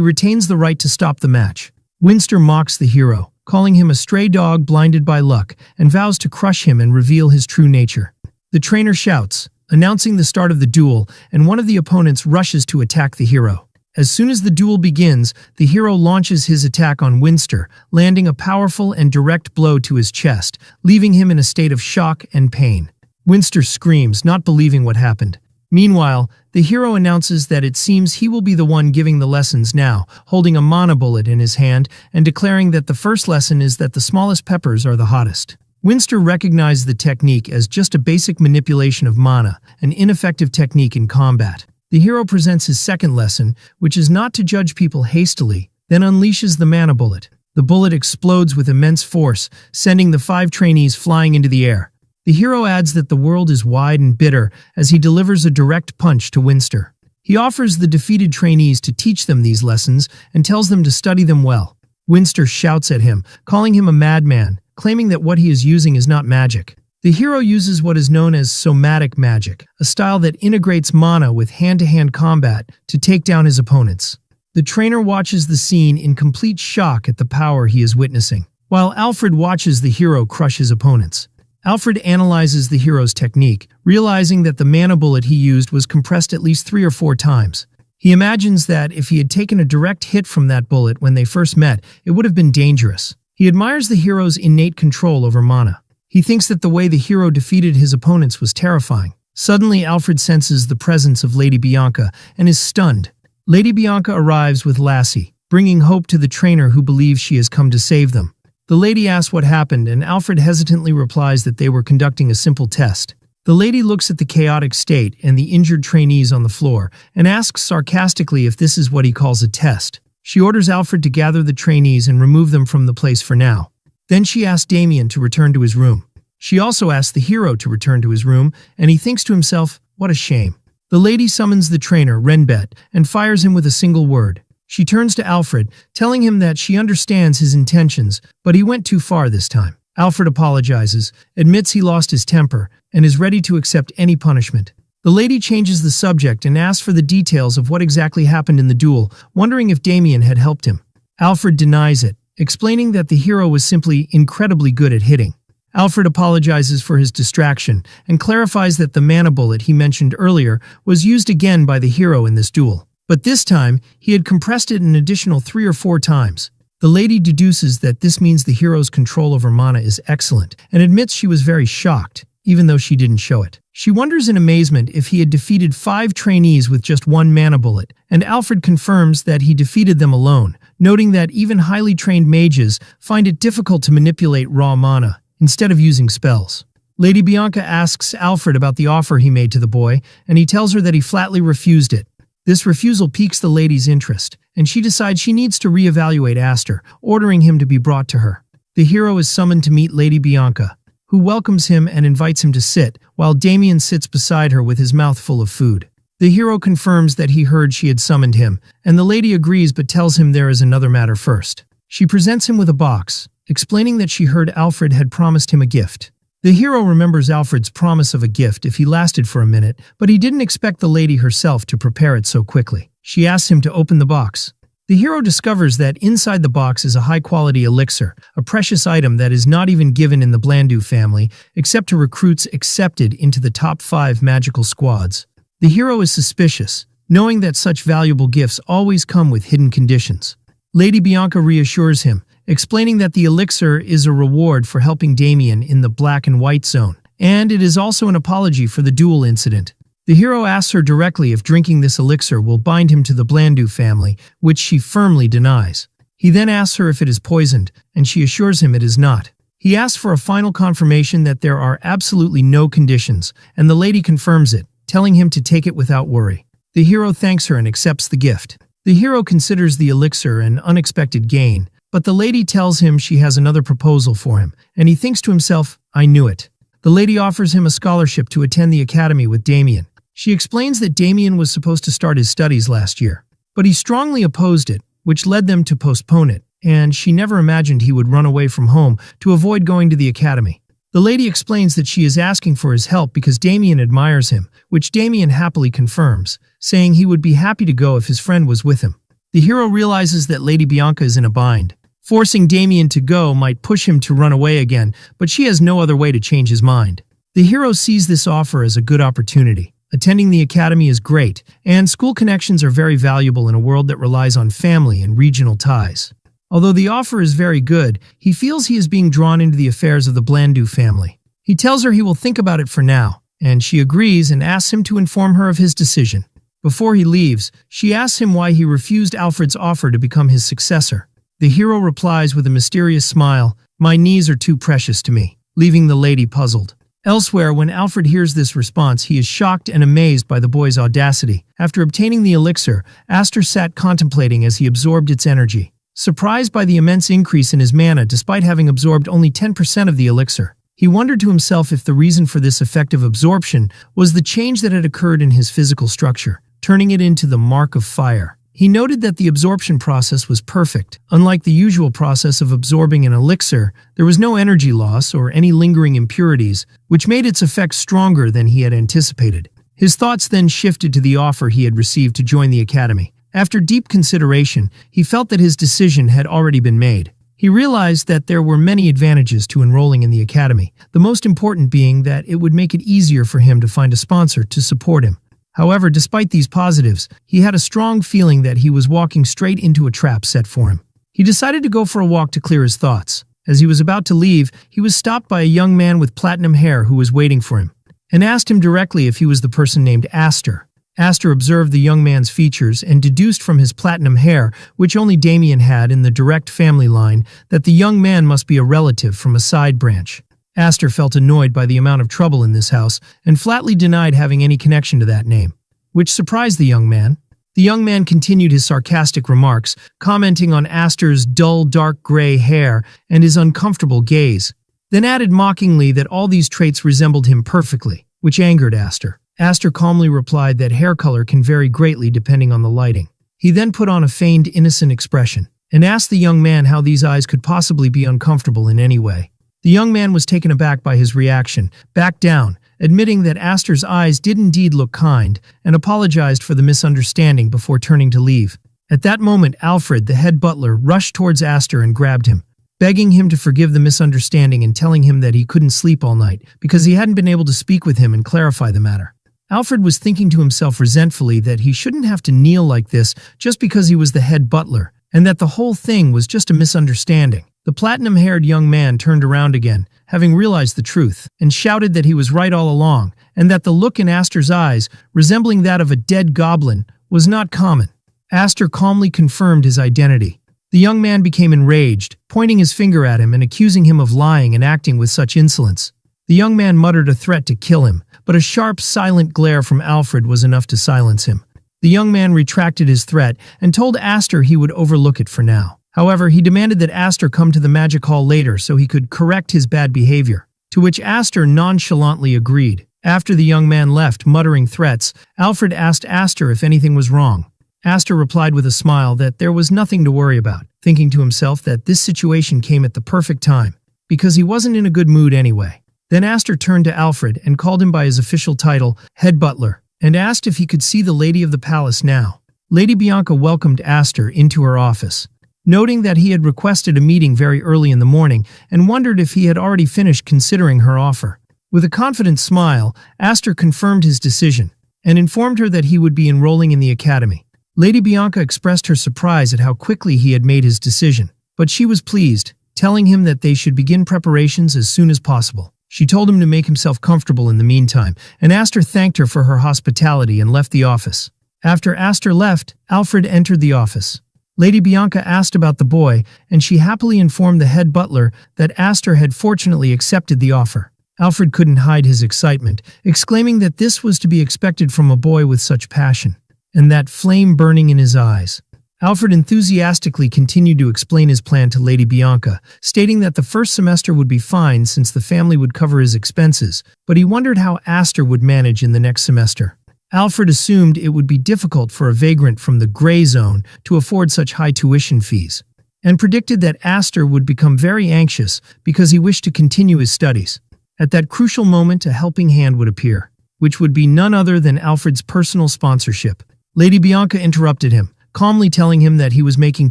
retains the right to stop the match. Winster mocks the hero, calling him a stray dog blinded by luck, and vows to crush him and reveal his true nature. The trainer shouts, announcing the start of the duel, and one of the opponents rushes to attack the hero. As soon as the duel begins, the hero launches his attack on Winster, landing a powerful and direct blow to his chest, leaving him in a state of shock and pain. Winster screams, not believing what happened. Meanwhile, the hero announces that it seems he will be the one giving the lessons now, holding a mana bullet in his hand and declaring that the first lesson is that the smallest peppers are the hottest. Winster recognized the technique as just a basic manipulation of mana, an ineffective technique in combat. The hero presents his second lesson, which is not to judge people hastily, then unleashes the mana bullet. The bullet explodes with immense force, sending the 5 trainees flying into the air. The hero adds that the world is wide and bitter as he delivers a direct punch to Winster. He offers the defeated trainees to teach them these lessons and tells them to study them well. Winster shouts at him, calling him a madman, claiming that what he is using is not magic. The hero uses what is known as somatic magic, a style that integrates mana with hand-to-hand combat to take down his opponents. The trainer watches the scene in complete shock at the power he is witnessing, while Alfred watches the hero crush his opponents. Alfred analyzes the hero's technique, realizing that the mana bullet he used was compressed at least 3 or 4 times. He imagines that if he had taken a direct hit from that bullet when they first met, it would have been dangerous. He admires the hero's innate control over mana. He thinks that the way the hero defeated his opponents was terrifying. Suddenly, Alfred senses the presence of Lady Bianca and is stunned. Lady Bianca arrives with Lassie, bringing hope to the trainer who believes she has come to save them. The lady asks what happened, and Alfred hesitantly replies that they were conducting a simple test. The lady looks at the chaotic state and the injured trainees on the floor and asks sarcastically if this is what he calls a test. She orders Alfred to gather the trainees and remove them from the place for now. Then she asks Damien to return to his room. She also asks the hero to return to his room, and he thinks to himself, what a shame. The lady summons the trainer, Renbet, and fires him with a single word. She turns to Alfred, telling him that she understands his intentions, but he went too far this time. Alfred apologizes, admits he lost his temper, and is ready to accept any punishment. The lady changes the subject and asks for the details of what exactly happened in the duel, wondering if Damien had helped him. Alfred denies it, explaining that the hero was simply incredibly good at hitting. Alfred apologizes for his distraction and clarifies that the mana bullet he mentioned earlier was used again by the hero in this duel. But this time, he had compressed it an additional 3 or 4 times. The lady deduces that this means the hero's control over mana is excellent, and admits she was very shocked, even though she didn't show it. She wonders in amazement if he had defeated 5 trainees with just 1 mana bullet, and Alfred confirms that he defeated them alone, noting that even highly trained mages find it difficult to manipulate raw mana, instead of using spells. Lady Bianca asks Alfred about the offer he made to the boy, and he tells her that he flatly refused it. This refusal piques the lady's interest, and she decides she needs to reevaluate Aster, ordering him to be brought to her. The hero is summoned to meet Lady Bianca, who welcomes him and invites him to sit, while Damien sits beside her with his mouth full of food. The hero confirms that he heard she had summoned him, and the lady agrees but tells him there is another matter first. She presents him with a box, explaining that she heard Alfred had promised him a gift. The hero remembers Alfred's promise of a gift if he lasted for a minute, but he didn't expect the lady herself to prepare it so quickly. She asks him to open the box. The hero discovers that inside the box is a high-quality elixir, a precious item that is not even given in the Blandu family, except to recruits accepted into the top 5 magical squads. The hero is suspicious, knowing that such valuable gifts always come with hidden conditions. Lady Bianca reassures him, explaining that the elixir is a reward for helping Damien in the black and white zone, and it is also an apology for the duel incident. The hero asks her directly if drinking this elixir will bind him to the Blandu family, which she firmly denies. He then asks her if it is poisoned, and she assures him it is not. He asks for a final confirmation that there are absolutely no conditions, and the lady confirms it, telling him to take it without worry. The hero thanks her and accepts the gift. The hero considers the elixir an unexpected gain, but the lady tells him she has another proposal for him, and he thinks to himself, I knew it. The lady offers him a scholarship to attend the academy with Damien. She explains that Damien was supposed to start his studies last year, but he strongly opposed it, which led them to postpone it. and she never imagined he would run away from home to avoid going to the academy. The lady explains that she is asking for his help because Damien admires him, which Damien happily confirms, saying he would be happy to go if his friend was with him. The hero realizes that Lady Bianca is in a bind. Forcing Damien to go might push him to run away again, but she has no other way to change his mind. The hero sees this offer as a good opportunity. Attending the academy is great, and school connections are very valuable in a world that relies on family and regional ties. Although the offer is very good, he feels he is being drawn into the affairs of the Blandu family. He tells her he will think about it for now, and she agrees and asks him to inform her of his decision. Before he leaves, she asks him why he refused Alfred's offer to become his successor. The hero replies with a mysterious smile, "My knees are too precious to me," leaving the lady puzzled. Elsewhere, when Alfred hears this response, he is shocked and amazed by the boy's audacity. After obtaining the elixir, Aster sat contemplating as he absorbed its energy. Surprised by the immense increase in his mana despite having absorbed only 10% of the elixir, he wondered to himself if the reason for this effective absorption was the change that had occurred in his physical structure, turning it into the mark of fire. He noted that the absorption process was perfect. Unlike the usual process of absorbing an elixir, there was no energy loss or any lingering impurities, which made its effect stronger than he had anticipated. His thoughts then shifted to the offer he had received to join the academy. After deep consideration, he felt that his decision had already been made. He realized that there were many advantages to enrolling in the academy, the most important being that it would make it easier for him to find a sponsor to support him. However, despite these positives, he had a strong feeling that he was walking straight into a trap set for him. He decided to go for a walk to clear his thoughts. As he was about to leave, he was stopped by a young man with platinum hair who was waiting for him, and asked him directly if he was the person named Aster. Aster observed the young man's features and deduced from his platinum hair, which only Damien had in the direct family line, that the young man must be a relative from a side branch. Aster felt annoyed by the amount of trouble in this house and flatly denied having any connection to that name, which surprised the young man. The young man continued his sarcastic remarks, commenting on Aster's dull dark gray hair and his uncomfortable gaze, then added mockingly that all these traits resembled him perfectly, which angered Aster. Aster calmly replied that hair color can vary greatly depending on the lighting. He then put on a feigned innocent expression and asked the young man how these eyes could possibly be uncomfortable in any way. The young man was taken aback by his reaction, backed down, admitting that Aster's eyes did indeed look kind, and apologized for the misunderstanding before turning to leave. At that moment, Alfred, the head butler, rushed towards Aster and grabbed him, begging him to forgive the misunderstanding and telling him that he couldn't sleep all night because he hadn't been able to speak with him and clarify the matter. Alfred was thinking to himself resentfully that he shouldn't have to kneel like this just because he was the head butler, and that the whole thing was just a misunderstanding. The platinum-haired young man turned around again, having realized the truth, and shouted that he was right all along, and that the look in Aster's eyes, resembling that of a dead goblin, was not common. Aster calmly confirmed his identity. The young man became enraged, pointing his finger at him and accusing him of lying and acting with such insolence. The young man muttered a threat to kill him, but a sharp, silent glare from Alfred was enough to silence him. The young man retracted his threat and told Aster he would overlook it for now. However, he demanded that Aster come to the magic hall later so he could correct his bad behavior, to which Aster nonchalantly agreed. After the young man left, muttering threats, Alfred asked Aster if anything was wrong. Aster replied with a smile that there was nothing to worry about, thinking to himself that this situation came at the perfect time, because he wasn't in a good mood anyway. Then Aster turned to Alfred and called him by his official title, head butler, and asked if he could see the lady of the palace now. Lady Bianca welcomed Aster into her office, noting that he had requested a meeting very early in the morning and wondered if he had already finished considering her offer. With a confident smile, Aster confirmed his decision and informed her that he would be enrolling in the academy. Lady Bianca expressed her surprise at how quickly he had made his decision, but she was pleased, telling him that they should begin preparations as soon as possible. She told him to make himself comfortable in the meantime, and Aster thanked her for her hospitality and left the office. After Aster left, Alfred entered the office. Lady Bianca asked about the boy, and she happily informed the head butler that Aster had fortunately accepted the offer. Alfred couldn't hide his excitement, exclaiming that this was to be expected from a boy with such passion, and that flame burning in his eyes. Alfred enthusiastically continued to explain his plan to Lady Bianca, stating that the first semester would be fine since the family would cover his expenses, but he wondered how Aster would manage in the next semester. Alfred assumed it would be difficult for a vagrant from the gray zone to afford such high tuition fees. and predicted that Aster would become very anxious because he wished to continue his studies. At that crucial moment, a helping hand would appear, which would be none other than Alfred's personal sponsorship. Lady Bianca interrupted him, calmly telling him that he was making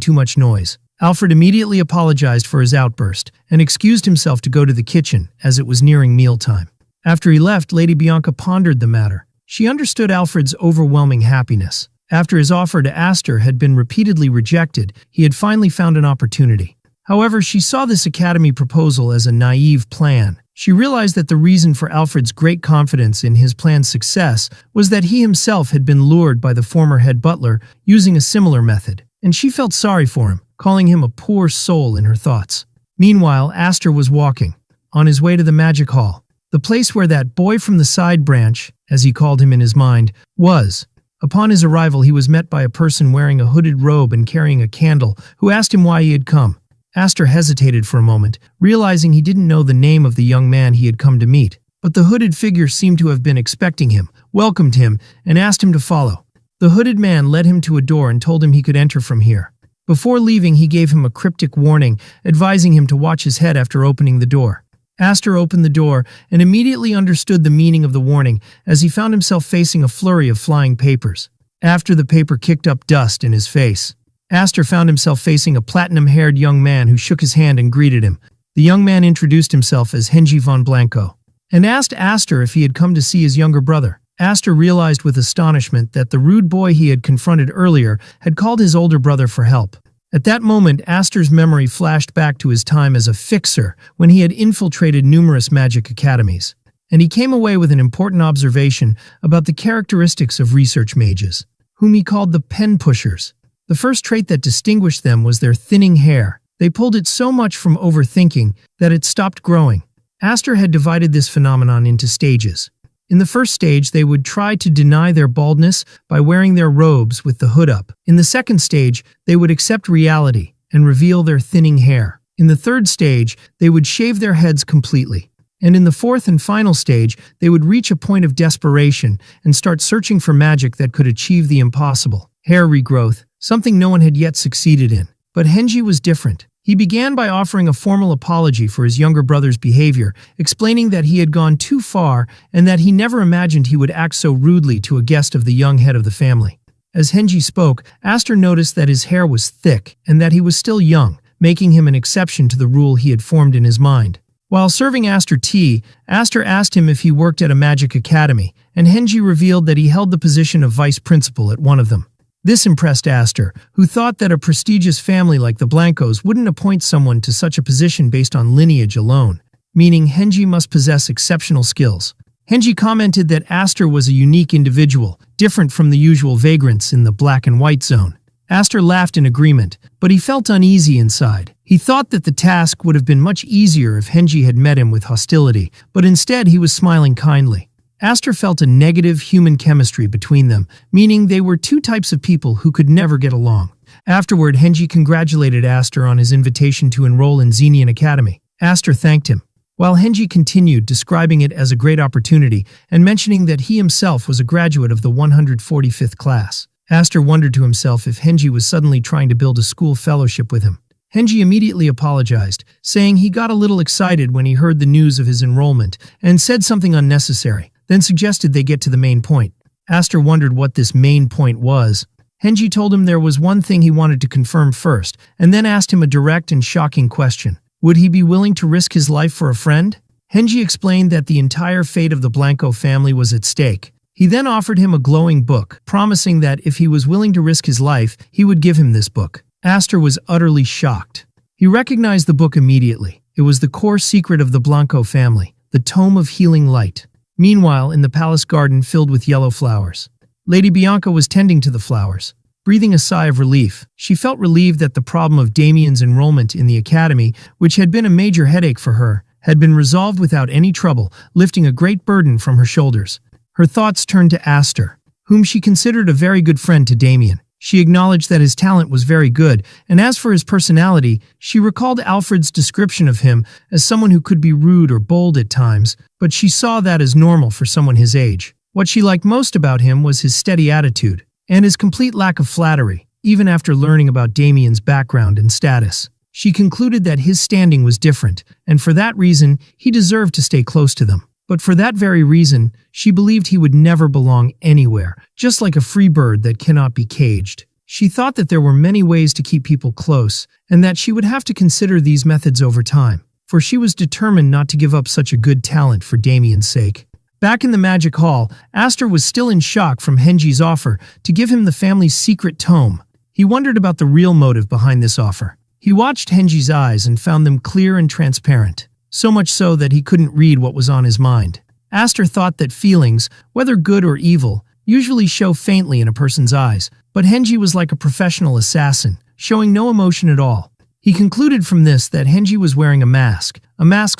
too much noise. Alfred immediately apologized for his outburst and excused himself to go to the kitchen as it was nearing mealtime. After he left, Lady Bianca pondered the matter. She understood Alfred's overwhelming happiness. After his offer to Aster had been repeatedly rejected, he had finally found an opportunity. However, she saw this academy proposal as a naive plan. She realized that the reason for Alfred's great confidence in his plan's success was that he himself had been lured by the former head butler using a similar method, and she felt sorry for him, calling him a poor soul in her thoughts. Meanwhile, Aster was walking, on his way to the magic hall, the place where that boy from the side branch, as he called him in his mind, was. Upon his arrival, he was met by a person wearing a hooded robe and carrying a candle, who asked him why he had come. Aster hesitated for a moment, realizing he didn't know the name of the young man he had come to meet. But the hooded figure seemed to have been expecting him, welcomed him, and asked him to follow. The hooded man led him to a door and told him he could enter from here. Before leaving, he gave him a cryptic warning, advising him to watch his head after opening the door. Aster opened the door and immediately understood the meaning of the warning as he found himself facing a flurry of flying papers. After the paper kicked up dust in his face, Aster found himself facing a platinum-haired young man who shook his hand and greeted him. The young man introduced himself as Henji von Blanco and asked Aster if he had come to see his younger brother. Aster realized with astonishment that the rude boy he had confronted earlier had called his older brother for help. At that moment, Aster's memory flashed back to his time as a fixer when he had infiltrated numerous magic academies, and he came away with an important observation about the characteristics of research mages, whom he called the pen pushers. The first trait that distinguished them was their thinning hair. They pulled it so much from overthinking that it stopped growing. Aster had divided this phenomenon into stages. In the first stage, they would try to deny their baldness by wearing their robes with the hood up. In the second stage, they would accept reality and reveal their thinning hair. In the third stage, they would shave their heads completely. And in the fourth and final stage, they would reach a point of desperation and start searching for magic that could achieve the impossible. Hair regrowth, something no one had yet succeeded in. But Henji was different. He began by offering a formal apology for his younger brother's behavior, explaining that he had gone too far and that he never imagined he would act so rudely to a guest of the young head of the family. As Henji spoke, Aster noticed that his hair was thick and that he was still young, making him an exception to the rule he had formed in his mind. While serving Aster tea, Aster asked him if he worked at a magic academy, and Henji revealed that he held the position of vice principal at one of them. This impressed Aster, who thought that a prestigious family like the Blancos wouldn't appoint someone to such a position based on lineage alone, meaning Henji must possess exceptional skills. Henji commented that Aster was a unique individual, different from the usual vagrants in the black and white zone. Aster laughed in agreement, but he felt uneasy inside. He thought that the task would have been much easier if Henji had met him with hostility, but instead he was smiling kindly. Aster felt a negative human chemistry between them, meaning they were two types of people who could never get along. Afterward, Henji congratulated Aster on his invitation to enroll in Xenian Academy. Aster thanked him, while Henji continued, describing it as a great opportunity and mentioning that he himself was a graduate of the 145th class. Aster wondered to himself if Henji was suddenly trying to build a school fellowship with him. Henji immediately apologized, saying he got a little excited when he heard the news of his enrollment and said something unnecessary, then suggested they get to the main point. Aster wondered what this main point was. Henji told him there was one thing he wanted to confirm first, and then asked him a direct and shocking question. Would he be willing to risk his life for a friend? Henji explained that the entire fate of the Blanco family was at stake. He then offered him a glowing book, promising that if he was willing to risk his life, he would give him this book. Aster was utterly shocked. He recognized the book immediately. It was the core secret of the Blanco family, the Tome of Healing Light. Meanwhile, in the palace garden filled with yellow flowers, Lady Bianca was tending to the flowers. Breathing a sigh of relief, she felt relieved that the problem of Damien's enrollment in the academy, which had been a major headache for her, had been resolved without any trouble, lifting a great burden from her shoulders. Her thoughts turned to Aster, whom she considered a very good friend to Damien. She acknowledged that his talent was very good, and as for his personality, she recalled Alfred's description of him as someone who could be rude or bold at times, but she saw that as normal for someone his age. What she liked most about him was his steady attitude, and his complete lack of flattery. even after learning about Damien's background and status. She concluded that his standing was different, and for that reason, he deserved to stay close to them. But for that very reason, she believed he would never belong anywhere, just like a free bird that cannot be caged. She thought that there were many ways to keep people close, and that she would have to consider these methods over time, for she was determined not to give up such a good talent for Damien's sake. Back in the magic hall, Aster was still in shock from Henji's offer to give him the family's secret tome. He wondered about the real motive behind this offer. He watched Henji's eyes and found them clear and transparent, so much so that he couldn't read what was on his mind. Aster thought that feelings, whether good or evil, usually show faintly in a person's eyes, but Henji was like a professional assassin, showing no emotion at all. He concluded from this that Henji was wearing a mask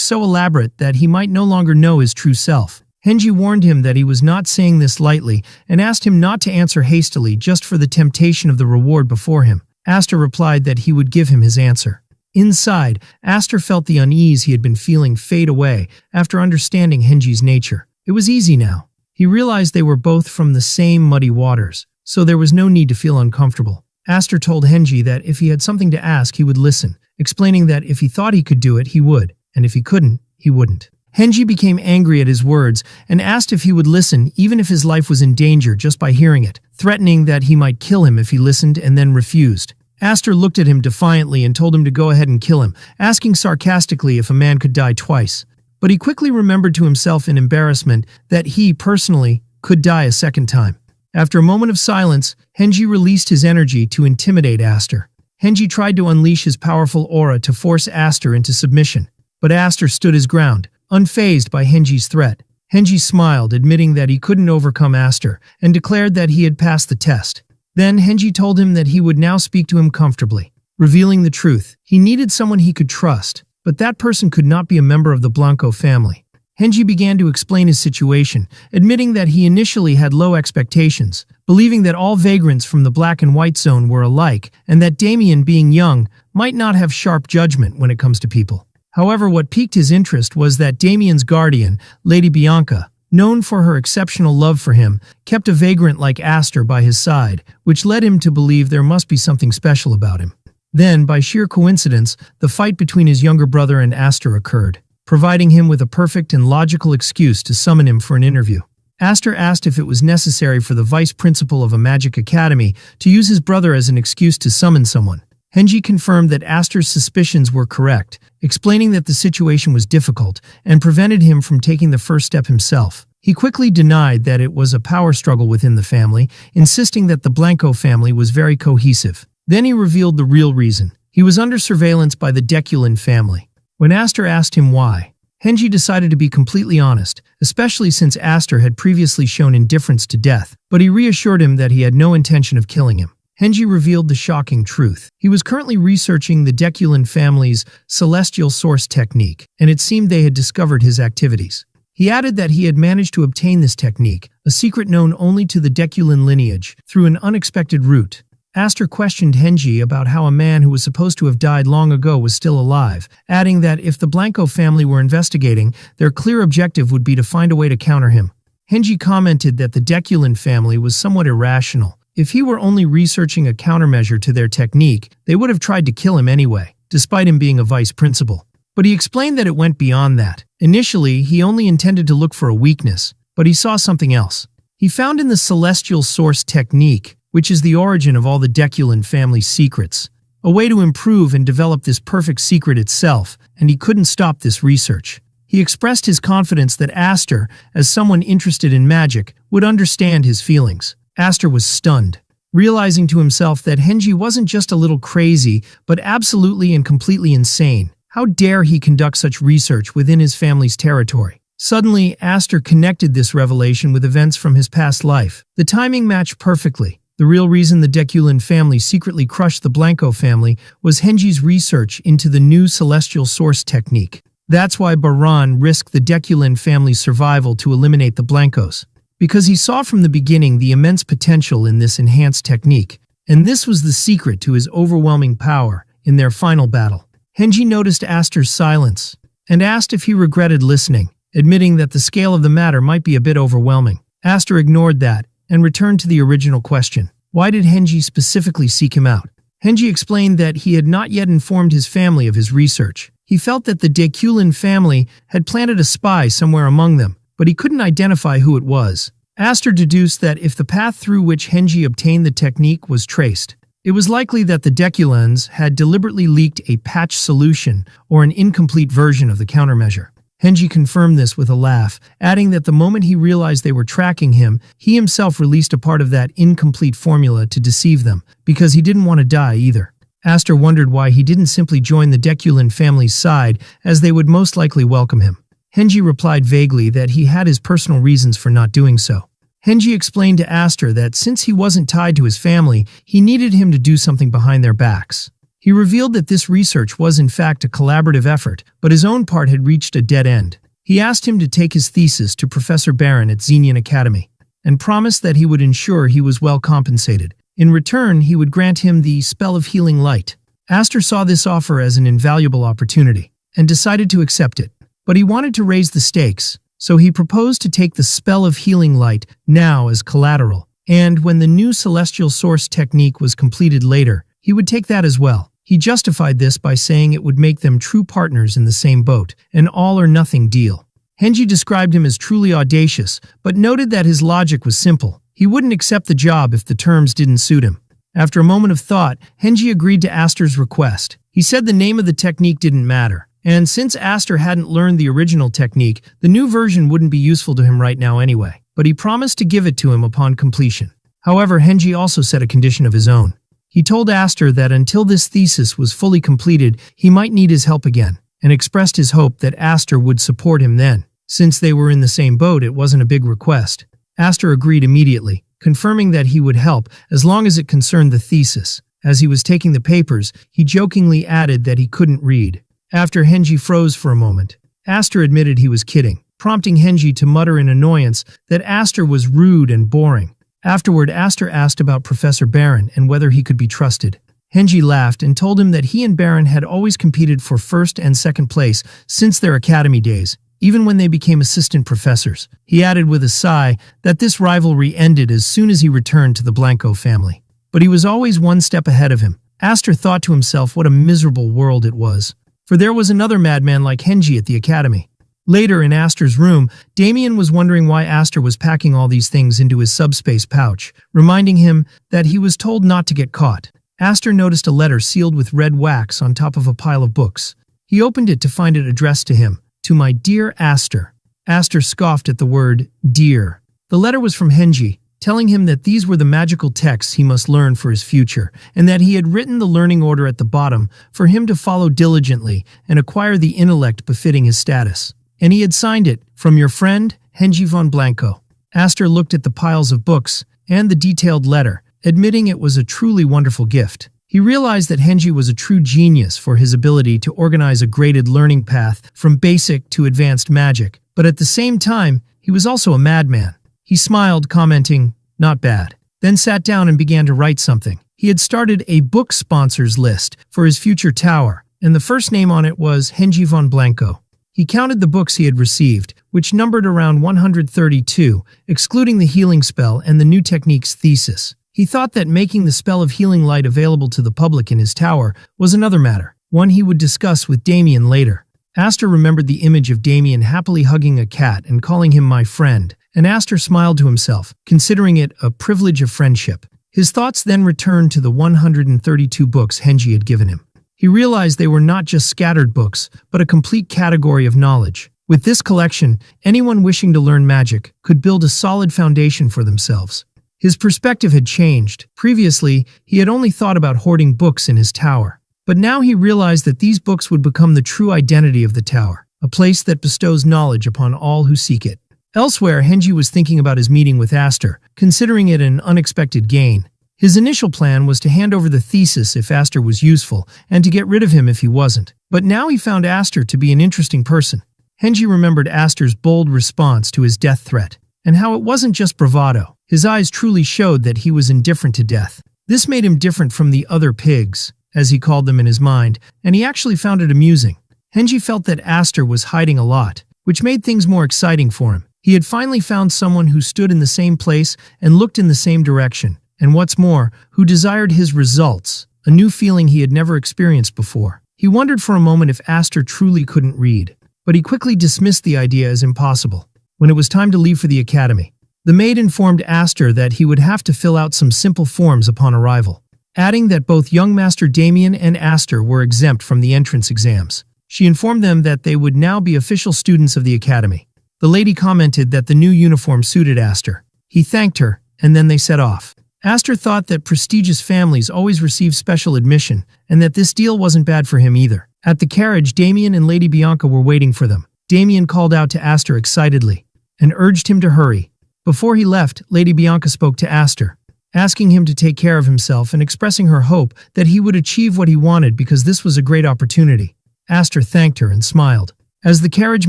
so elaborate that he might no longer know his true self. Henji warned him that he was not saying this lightly and asked him not to answer hastily just for the temptation of the reward before him. Aster replied that he would give him his answer. Inside, Aster felt the unease he had been feeling fade away after understanding Henji's nature. It was easy now. He realized they were both from the same muddy waters, so there was no need to feel uncomfortable. Aster told Henji that if he had something to ask, he would listen, explaining that if he thought he could do it, he would, and if he couldn't, he wouldn't. Henji became angry at his words and asked if he would listen even if his life was in danger just by hearing it, threatening that he might kill him if he listened and then refused. Aster looked at him defiantly and told him to go ahead and kill him, asking sarcastically if a man could die twice. But he quickly remembered to himself in embarrassment that he, personally, could die a second time. After a moment of silence, Henji released his energy to intimidate Aster. Henji tried to unleash his powerful aura to force Aster into submission, but Aster stood his ground, unfazed by Henji's threat. Henji smiled, admitting that he couldn't overcome Aster, and declared that he had passed the test. Then Henji told him that he would now speak to him comfortably, revealing the truth. He needed someone he could trust, but that person could not be a member of the Blanco family. Henji began to explain his situation, admitting that he initially had low expectations, believing that all vagrants from the Black and White Zone were alike, and that Damien, being young, might not have sharp judgment when it comes to people. However, what piqued his interest was that Damien's guardian, Lady Bianca, known for her exceptional love for him, kept a vagrant like Aster by his side, which led him to believe there must be something special about him. Then, by sheer coincidence, the fight between his younger brother and Aster occurred, providing him with a perfect and logical excuse to summon him for an interview. Aster asked if it was necessary for the vice principal of a magic academy to use his brother as an excuse to summon someone. Henji confirmed that Aster's suspicions were correct, explaining that the situation was difficult and prevented him from taking the first step himself. He quickly denied that it was a power struggle within the family, insisting that the Blanco family was very cohesive. Then he revealed the real reason. He was under surveillance by the Deculin family. When Aster asked him why, Henji decided to be completely honest, especially since Aster had previously shown indifference to death, but he reassured him that he had no intention of killing him. Henji revealed the shocking truth. He was currently researching the Deculin family's celestial source technique, and it seemed they had discovered his activities. He added that he had managed to obtain this technique, a secret known only to the Deculin lineage, through an unexpected route. Aster questioned Henji about how a man who was supposed to have died long ago was still alive, adding that if the Blanco family were investigating, their clear objective would be to find a way to counter him. Henji commented that the Deculin family was somewhat irrational. If he were only researching a countermeasure to their technique, they would have tried to kill him anyway, despite him being a vice principal. But he explained that it went beyond that. Initially, he only intended to look for a weakness, but he saw something else. He found in the celestial source technique, which is the origin of all the Deculin family secrets, a way to improve and develop this perfect secret itself, and he couldn't stop this research. He expressed his confidence that Aster, as someone interested in magic, would understand his feelings. Aster was stunned, realizing to himself that Henji wasn't just a little crazy, but absolutely and completely insane. How dare he conduct such research within his family's territory? Suddenly, Aster connected this revelation with events from his past life. The timing matched perfectly. The real reason the Deculin family secretly crushed the Blanco family was Henji's research into the new celestial source technique. That's why Baran risked the Deculin family's survival to eliminate the Blancos, because he saw from the beginning the immense potential in this enhanced technique, and this was the secret to his overwhelming power in their final battle. Henji noticed Aster's silence and asked if he regretted listening, admitting that the scale of the matter might be a bit overwhelming. Aster ignored that and returned to the original question. Why did Henji specifically seek him out? Henji explained that he had not yet informed his family of his research. He felt that the Dekulin family had planted a spy somewhere among them, but he couldn't identify who it was. Aster deduced that if the path through which Henji obtained the technique was traced, it was likely that the Dekulins had deliberately leaked a patch solution or an incomplete version of the countermeasure. Henji confirmed this with a laugh, adding that the moment he realized they were tracking him, he himself released a part of that incomplete formula to deceive them, because he didn't want to die either. Aster wondered why he didn't simply join the Dekulin family's side, as they would most likely welcome him. Henji replied vaguely that he had his personal reasons for not doing so. Henji explained to Aster that since he wasn't tied to his family, he needed him to do something behind their backs. He revealed that this research was in fact a collaborative effort, but his own part had reached a dead end. He asked him to take his thesis to Professor Baron at Xenian Academy, and promised that he would ensure he was well compensated. In return, he would grant him the Spell of Healing Light. Aster saw this offer as an invaluable opportunity, and decided to accept it. But he wanted to raise the stakes, so he proposed to take the Spell of Healing Light now as collateral, and when the new Celestial Source technique was completed later, he would take that as well. He justified this by saying it would make them true partners in the same boat, an all-or-nothing deal. Henji described him as truly audacious, but noted that his logic was simple. He wouldn't accept the job if the terms didn't suit him. After a moment of thought, Henji agreed to Aster's request. He said the name of the technique didn't matter, and since Aster hadn't learned the original technique, the new version wouldn't be useful to him right now anyway, but he promised to give it to him upon completion. However, Henji also set a condition of his own. He told Aster that until this thesis was fully completed, he might need his help again, and expressed his hope that Aster would support him then. Since they were in the same boat, it wasn't a big request. Aster agreed immediately, confirming that he would help as long as it concerned the thesis. As he was taking the papers, he jokingly added that he couldn't read. After Henji froze for a moment, Aster admitted he was kidding, prompting Henji to mutter in annoyance that Aster was rude and boring. Afterward, Aster asked about Professor Baron and whether he could be trusted. Henji laughed and told him that he and Baron had always competed for first and second place since their academy days, even when they became assistant professors. He added with a sigh that this rivalry ended as soon as he returned to the Blanco family. But he was always one step ahead of him. Aster thought to himself what a miserable world it was, for there was another madman like Henji at the academy. Later, in Aster's room, Damien was wondering why Aster was packing all these things into his subspace pouch, reminding him that he was told not to get caught. Aster noticed a letter sealed with red wax on top of a pile of books. He opened it to find it addressed to him. "To my dear Aster." Aster scoffed at the word dear. The letter was from Henji, telling him that these were the magical texts he must learn for his future, and that he had written the learning order at the bottom for him to follow diligently and acquire the intellect befitting his status. And he had signed it, "From your friend, Henji von Blanco." Aster looked at the piles of books and the detailed letter, admitting it was a truly wonderful gift. He realized that Henji was a true genius for his ability to organize a graded learning path from basic to advanced magic, but at the same time, he was also a madman. He smiled, commenting, "Not bad," then sat down and began to write something. He had started a book sponsors list for his future tower, and the first name on it was Henji von Blanco. He counted the books he had received, which numbered around 132, excluding the healing spell and the new technique's thesis. He thought that making the Spell of Healing Light available to the public in his tower was another matter, one he would discuss with Damien later. Aster remembered the image of Damien happily hugging a cat and calling him my friend, and Aster smiled to himself, considering it a privilege of friendship. His thoughts then returned to the 132 books Henji had given him. He realized they were not just scattered books, but a complete category of knowledge. With this collection, anyone wishing to learn magic could build a solid foundation for themselves. His perspective had changed. Previously, he had only thought about hoarding books in his tower. But now he realized that these books would become the true identity of the tower, a place that bestows knowledge upon all who seek it. Elsewhere, Henji was thinking about his meeting with Aster, considering it an unexpected gain. His initial plan was to hand over the thesis if Aster was useful, and to get rid of him if he wasn't. But now he found Aster to be an interesting person. Henji remembered Aster's bold response to his death threat, and how it wasn't just bravado. His eyes truly showed that he was indifferent to death. This made him different from the other pigs, as he called them in his mind, and he actually found it amusing. Henji felt that Aster was hiding a lot, which made things more exciting for him. He had finally found someone who stood in the same place and looked in the same direction, and what's more, who desired his results, a new feeling he had never experienced before. He wondered for a moment if Aster truly couldn't read, but he quickly dismissed the idea as impossible. When it was time to leave for the academy, the maid informed Aster that he would have to fill out some simple forms upon arrival, adding that both young Master Damien and Aster were exempt from the entrance exams. She informed them that they would now be official students of the academy. The lady commented that the new uniform suited Aster. He thanked her, and then they set off. Aster thought that prestigious families always receive special admission, and that this deal wasn't bad for him either. At the carriage, Damien and Lady Bianca were waiting for them. Damien called out to Aster excitedly, and urged him to hurry. Before he left, Lady Bianca spoke to Aster, asking him to take care of himself and expressing her hope that he would achieve what he wanted because this was a great opportunity. Aster thanked her and smiled. As the carriage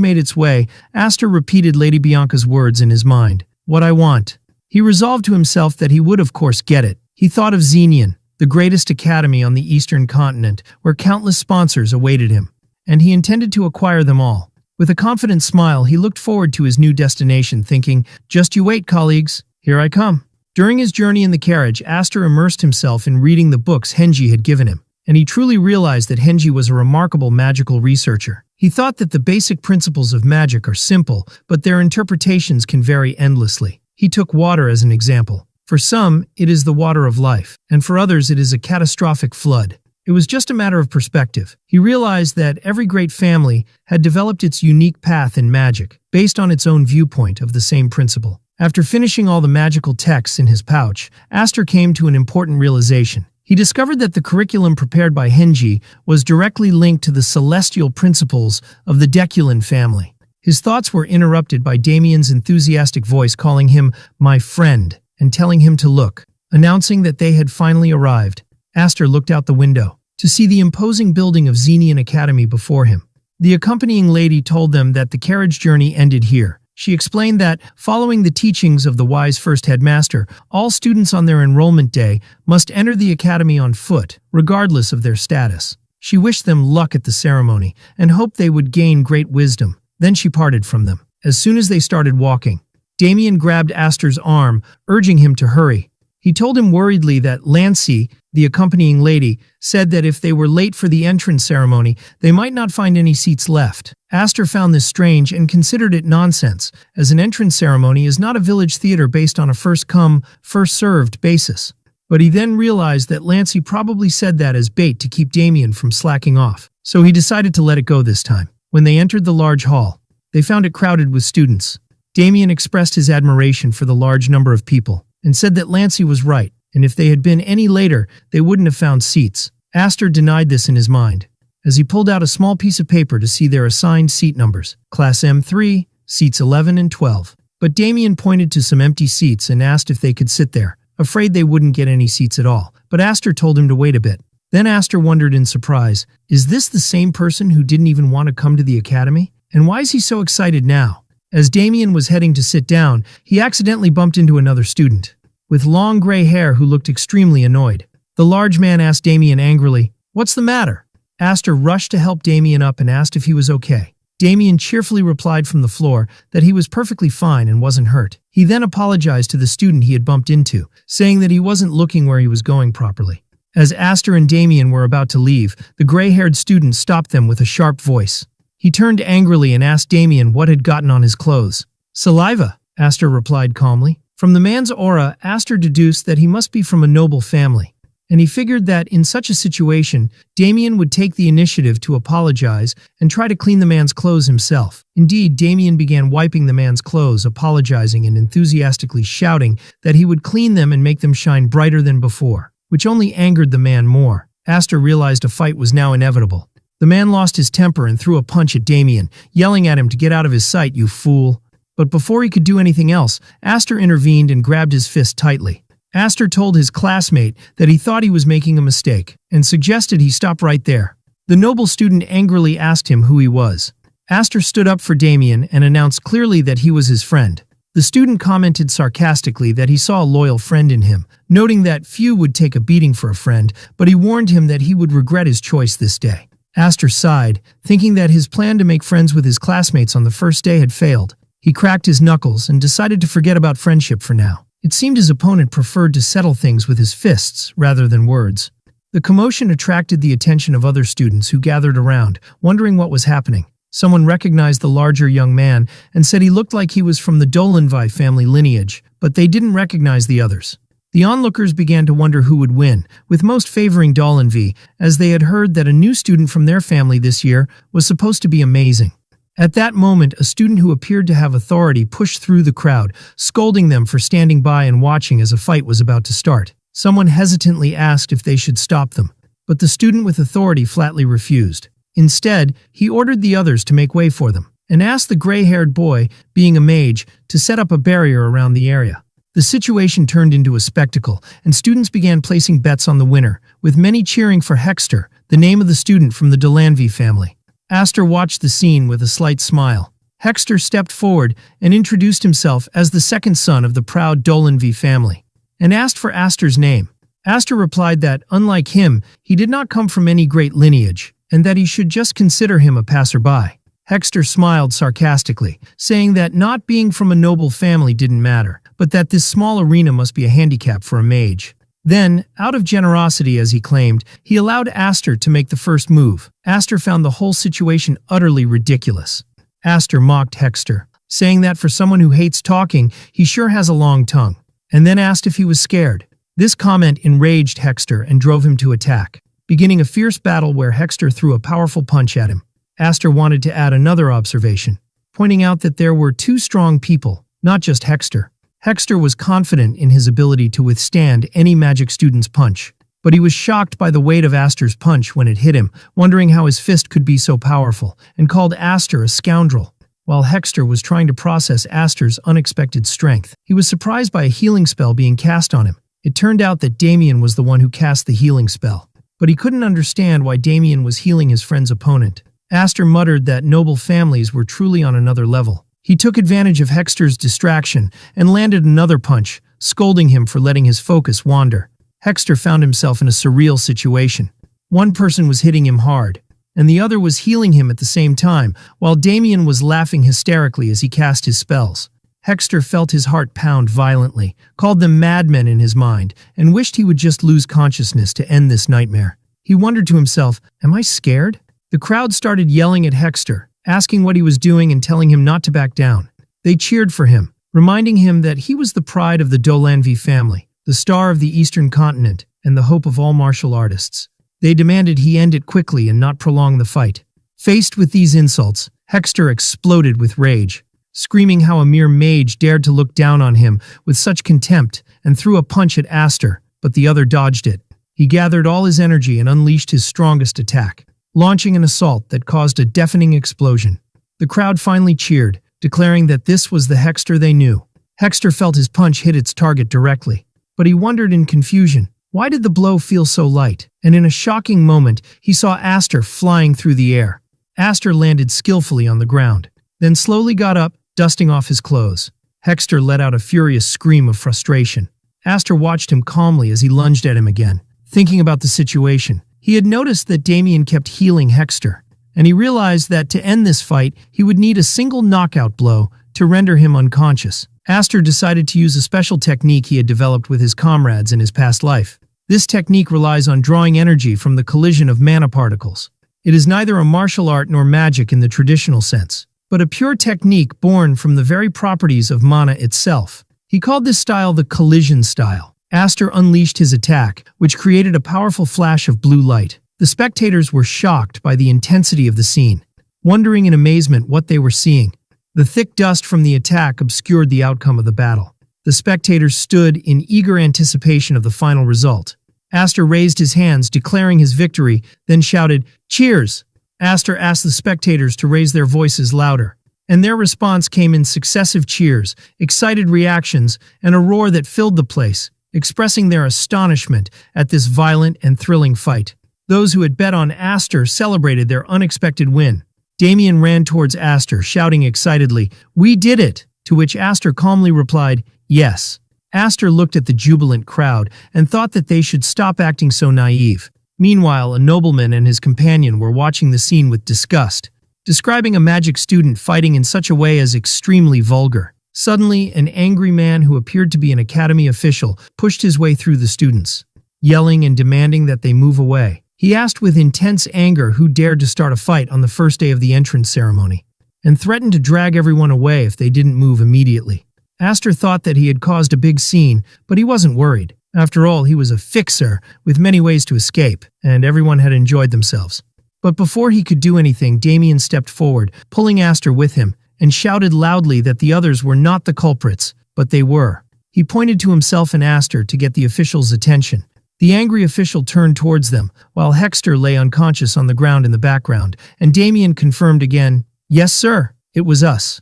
made its way, Aster repeated Lady Bianca's words in his mind. What I want. He resolved to himself that he would of course get it. He thought of Xenion, the greatest academy on the eastern continent, where countless sponsors awaited him, and he intended to acquire them all. With a confident smile, he looked forward to his new destination, thinking, just you wait, colleagues, here I come. During his journey in the carriage, Aster immersed himself in reading the books Henji had given him, and he truly realized that Henji was a remarkable magical researcher. He thought that the basic principles of magic are simple, but their interpretations can vary endlessly. He took water as an example. For some, it is the water of life, and for others it is a catastrophic flood. It was just a matter of perspective. He realized that every great family had developed its unique path in magic, based on its own viewpoint of the same principle. After finishing all the magical texts in his pouch, Aster came to an important realization. He discovered that the curriculum prepared by Henji was directly linked to the celestial principles of the Deculan family. His thoughts were interrupted by Damien's enthusiastic voice calling him my friend and telling him to look, announcing that they had finally arrived. Aster looked out the window to see the imposing building of Xenion Academy before him. The accompanying lady told them that the carriage journey ended here. She explained that, following the teachings of the wise first headmaster, all students on their enrollment day must enter the academy on foot, regardless of their status. She wished them luck at the ceremony and hoped they would gain great wisdom. Then she parted from them. As soon as they started walking, Damien grabbed Aster's arm, urging him to hurry. He told him worriedly that Lasteast, the accompanying lady, said that if they were late for the entrance ceremony, they might not find any seats left. Aster found this strange and considered it nonsense, as an entrance ceremony is not a village theater based on a first-come, first-served basis. But he then realized that Lasteast probably said that as bait to keep Damien from slacking off, so he decided to let it go this time. When they entered the large hall, they found it crowded with students. Damien expressed his admiration for the large number of people and said that Lasteast was right, and if they had been any later, they wouldn't have found seats. Aster denied this in his mind, as he pulled out a small piece of paper to see their assigned seat numbers, Class M3, seats 11 and 12. But Damien pointed to some empty seats and asked if they could sit there, afraid they wouldn't get any seats at all. But Aster told him to wait a bit. Then Aster wondered in surprise, is this the same person who didn't even want to come to the academy? And why is he so excited now? As Damien was heading to sit down, he accidentally bumped into another student with long gray hair who looked extremely annoyed. The large man asked Damien angrily, "What's the matter?" Aster rushed to help Damien up and asked if he was okay. Damien cheerfully replied from the floor that he was perfectly fine and wasn't hurt. He then apologized to the student he had bumped into, saying that he wasn't looking where he was going properly. As Aster and Damien were about to leave, the gray-haired student stopped them with a sharp voice. He turned angrily and asked Damien what had gotten on his clothes. "Saliva," Aster replied calmly. From the man's aura, Aster deduced that he must be from a noble family, and he figured that in such a situation, Damien would take the initiative to apologize and try to clean the man's clothes himself. Indeed, Damien began wiping the man's clothes, apologizing and enthusiastically shouting that he would clean them and make them shine brighter than before, which only angered the man more. Aster realized a fight was now inevitable. The man lost his temper and threw a punch at Damien, yelling at him to get out of his sight, "You fool." But before he could do anything else, Aster intervened and grabbed his fist tightly. Aster told his classmate that he thought he was making a mistake and suggested he stop right there. The noble student angrily asked him who he was. Aster stood up for Damien and announced clearly that he was his friend. The student commented sarcastically that he saw a loyal friend in him, noting that few would take a beating for a friend, but he warned him that he would regret his choice this day. Aster sighed, thinking that his plan to make friends with his classmates on the first day had failed. He cracked his knuckles and decided to forget about friendship for now. It seemed his opponent preferred to settle things with his fists rather than words. The commotion attracted the attention of other students who gathered around, wondering what was happening. Someone recognized the larger young man and said he looked like he was from the Dolanvi family lineage, but they didn't recognize the others. The onlookers began to wonder who would win, with most favoring Dolanvi, as they had heard that a new student from their family this year was supposed to be amazing. At that moment, a student who appeared to have authority pushed through the crowd, scolding them for standing by and watching as a fight was about to start. Someone hesitantly asked if they should stop them, but the student with authority flatly refused. Instead, he ordered the others to make way for them, and asked the gray-haired boy, being a mage, to set up a barrier around the area. The situation turned into a spectacle, and students began placing bets on the winner, with many cheering for Hexter, the name of the student from the Dolanvi family. Aster watched the scene with a slight smile. Hexter stepped forward and introduced himself as the second son of the proud Dolanvi family, and asked for Aster's name. Aster replied that, unlike him, he did not come from any great lineage, and that he should just consider him a passerby. Hexter smiled sarcastically, saying that not being from a noble family didn't matter, but that this small arena must be a handicap for a mage. Then, out of generosity as he claimed, he allowed Aster to make the first move. Aster found the whole situation utterly ridiculous. Aster mocked Hexter, saying that for someone who hates talking, he sure has a long tongue, and then asked if he was scared. This comment enraged Hexter and drove him to attack, beginning a fierce battle where Hexter threw a powerful punch at him. Aster wanted to add another observation, pointing out that there were two strong people, not just Hexter. Hexter was confident in his ability to withstand any magic student's punch, but he was shocked by the weight of Aster's punch when it hit him, wondering how his fist could be so powerful, and called Aster a scoundrel. While Hexter was trying to process Aster's unexpected strength, he was surprised by a healing spell being cast on him. It turned out that Damien was the one who cast the healing spell, but he couldn't understand why Damien was healing his friend's opponent. Aster muttered that noble families were truly on another level. He took advantage of Hexter's distraction and landed another punch, scolding him for letting his focus wander. Hexter found himself in a surreal situation. One person was hitting him hard, and the other was healing him at the same time, while Damien was laughing hysterically as he cast his spells. Hexter felt his heart pound violently, called them madmen in his mind, and wished he would just lose consciousness to end this nightmare. He wondered to himself, "Am I scared?" The crowd started yelling at Hexter, asking what he was doing and telling him not to back down. They cheered for him, reminding him that he was the pride of the Dolanvi family, the star of the Eastern continent, and the hope of all martial artists. They demanded he end it quickly and not prolong the fight. Faced with these insults, Hexter exploded with rage, screaming how a mere mage dared to look down on him with such contempt, and threw a punch at Aster, but the other dodged it. He gathered all his energy and unleashed his strongest attack, launching an assault that caused a deafening explosion. The crowd finally cheered, declaring that this was the Hexter they knew. Hexter felt his punch hit its target directly, but he wondered in confusion, why did the blow feel so light? And in a shocking moment, he saw Aster flying through the air. Aster landed skillfully on the ground, then slowly got up, dusting off his clothes. Hexter let out a furious scream of frustration. Aster watched him calmly as he lunged at him again, thinking about the situation. He had noticed that Damien kept healing Hexter, and he realized that to end this fight, he would need a single knockout blow to render him unconscious. Aster decided to use a special technique he had developed with his comrades in his past life. This technique relies on drawing energy from the collision of mana particles. It is neither a martial art nor magic in the traditional sense, but a pure technique born from the very properties of mana itself. He called this style the collision style. Aster unleashed his attack, which created a powerful flash of blue light. The spectators were shocked by the intensity of the scene, wondering in amazement what they were seeing. The thick dust from the attack obscured the outcome of the battle. The spectators stood in eager anticipation of the final result. Aster raised his hands, declaring his victory, then shouted, "Cheers!" Aster asked the spectators to raise their voices louder, and their response came in successive cheers, excited reactions, and a roar that filled the place, expressing their astonishment at this violent and thrilling fight. Those who had bet on Aster celebrated their unexpected win. Damien ran towards Aster, shouting excitedly, "We did it!" To which Aster calmly replied, "Yes." Aster looked at the jubilant crowd and thought that they should stop acting so naive. Meanwhile, a nobleman and his companion were watching the scene with disgust, describing a magic student fighting in such a way as extremely vulgar. Suddenly, an angry man who appeared to be an academy official pushed his way through the students, yelling and demanding that they move away. He asked with intense anger who dared to start a fight on the first day of the entrance ceremony, and threatened to drag everyone away if they didn't move immediately. Aster thought that he had caused a big scene, but he wasn't worried. After all, he was a fixer with many ways to escape, and everyone had enjoyed themselves. But before he could do anything, Damien stepped forward, pulling Aster with him, and shouted loudly that the others were not the culprits, but they were. He pointed to himself and Aster to get the official's attention. The angry official turned towards them, while Hexter lay unconscious on the ground in the background, and Damien confirmed again, "Yes, sir, it was us."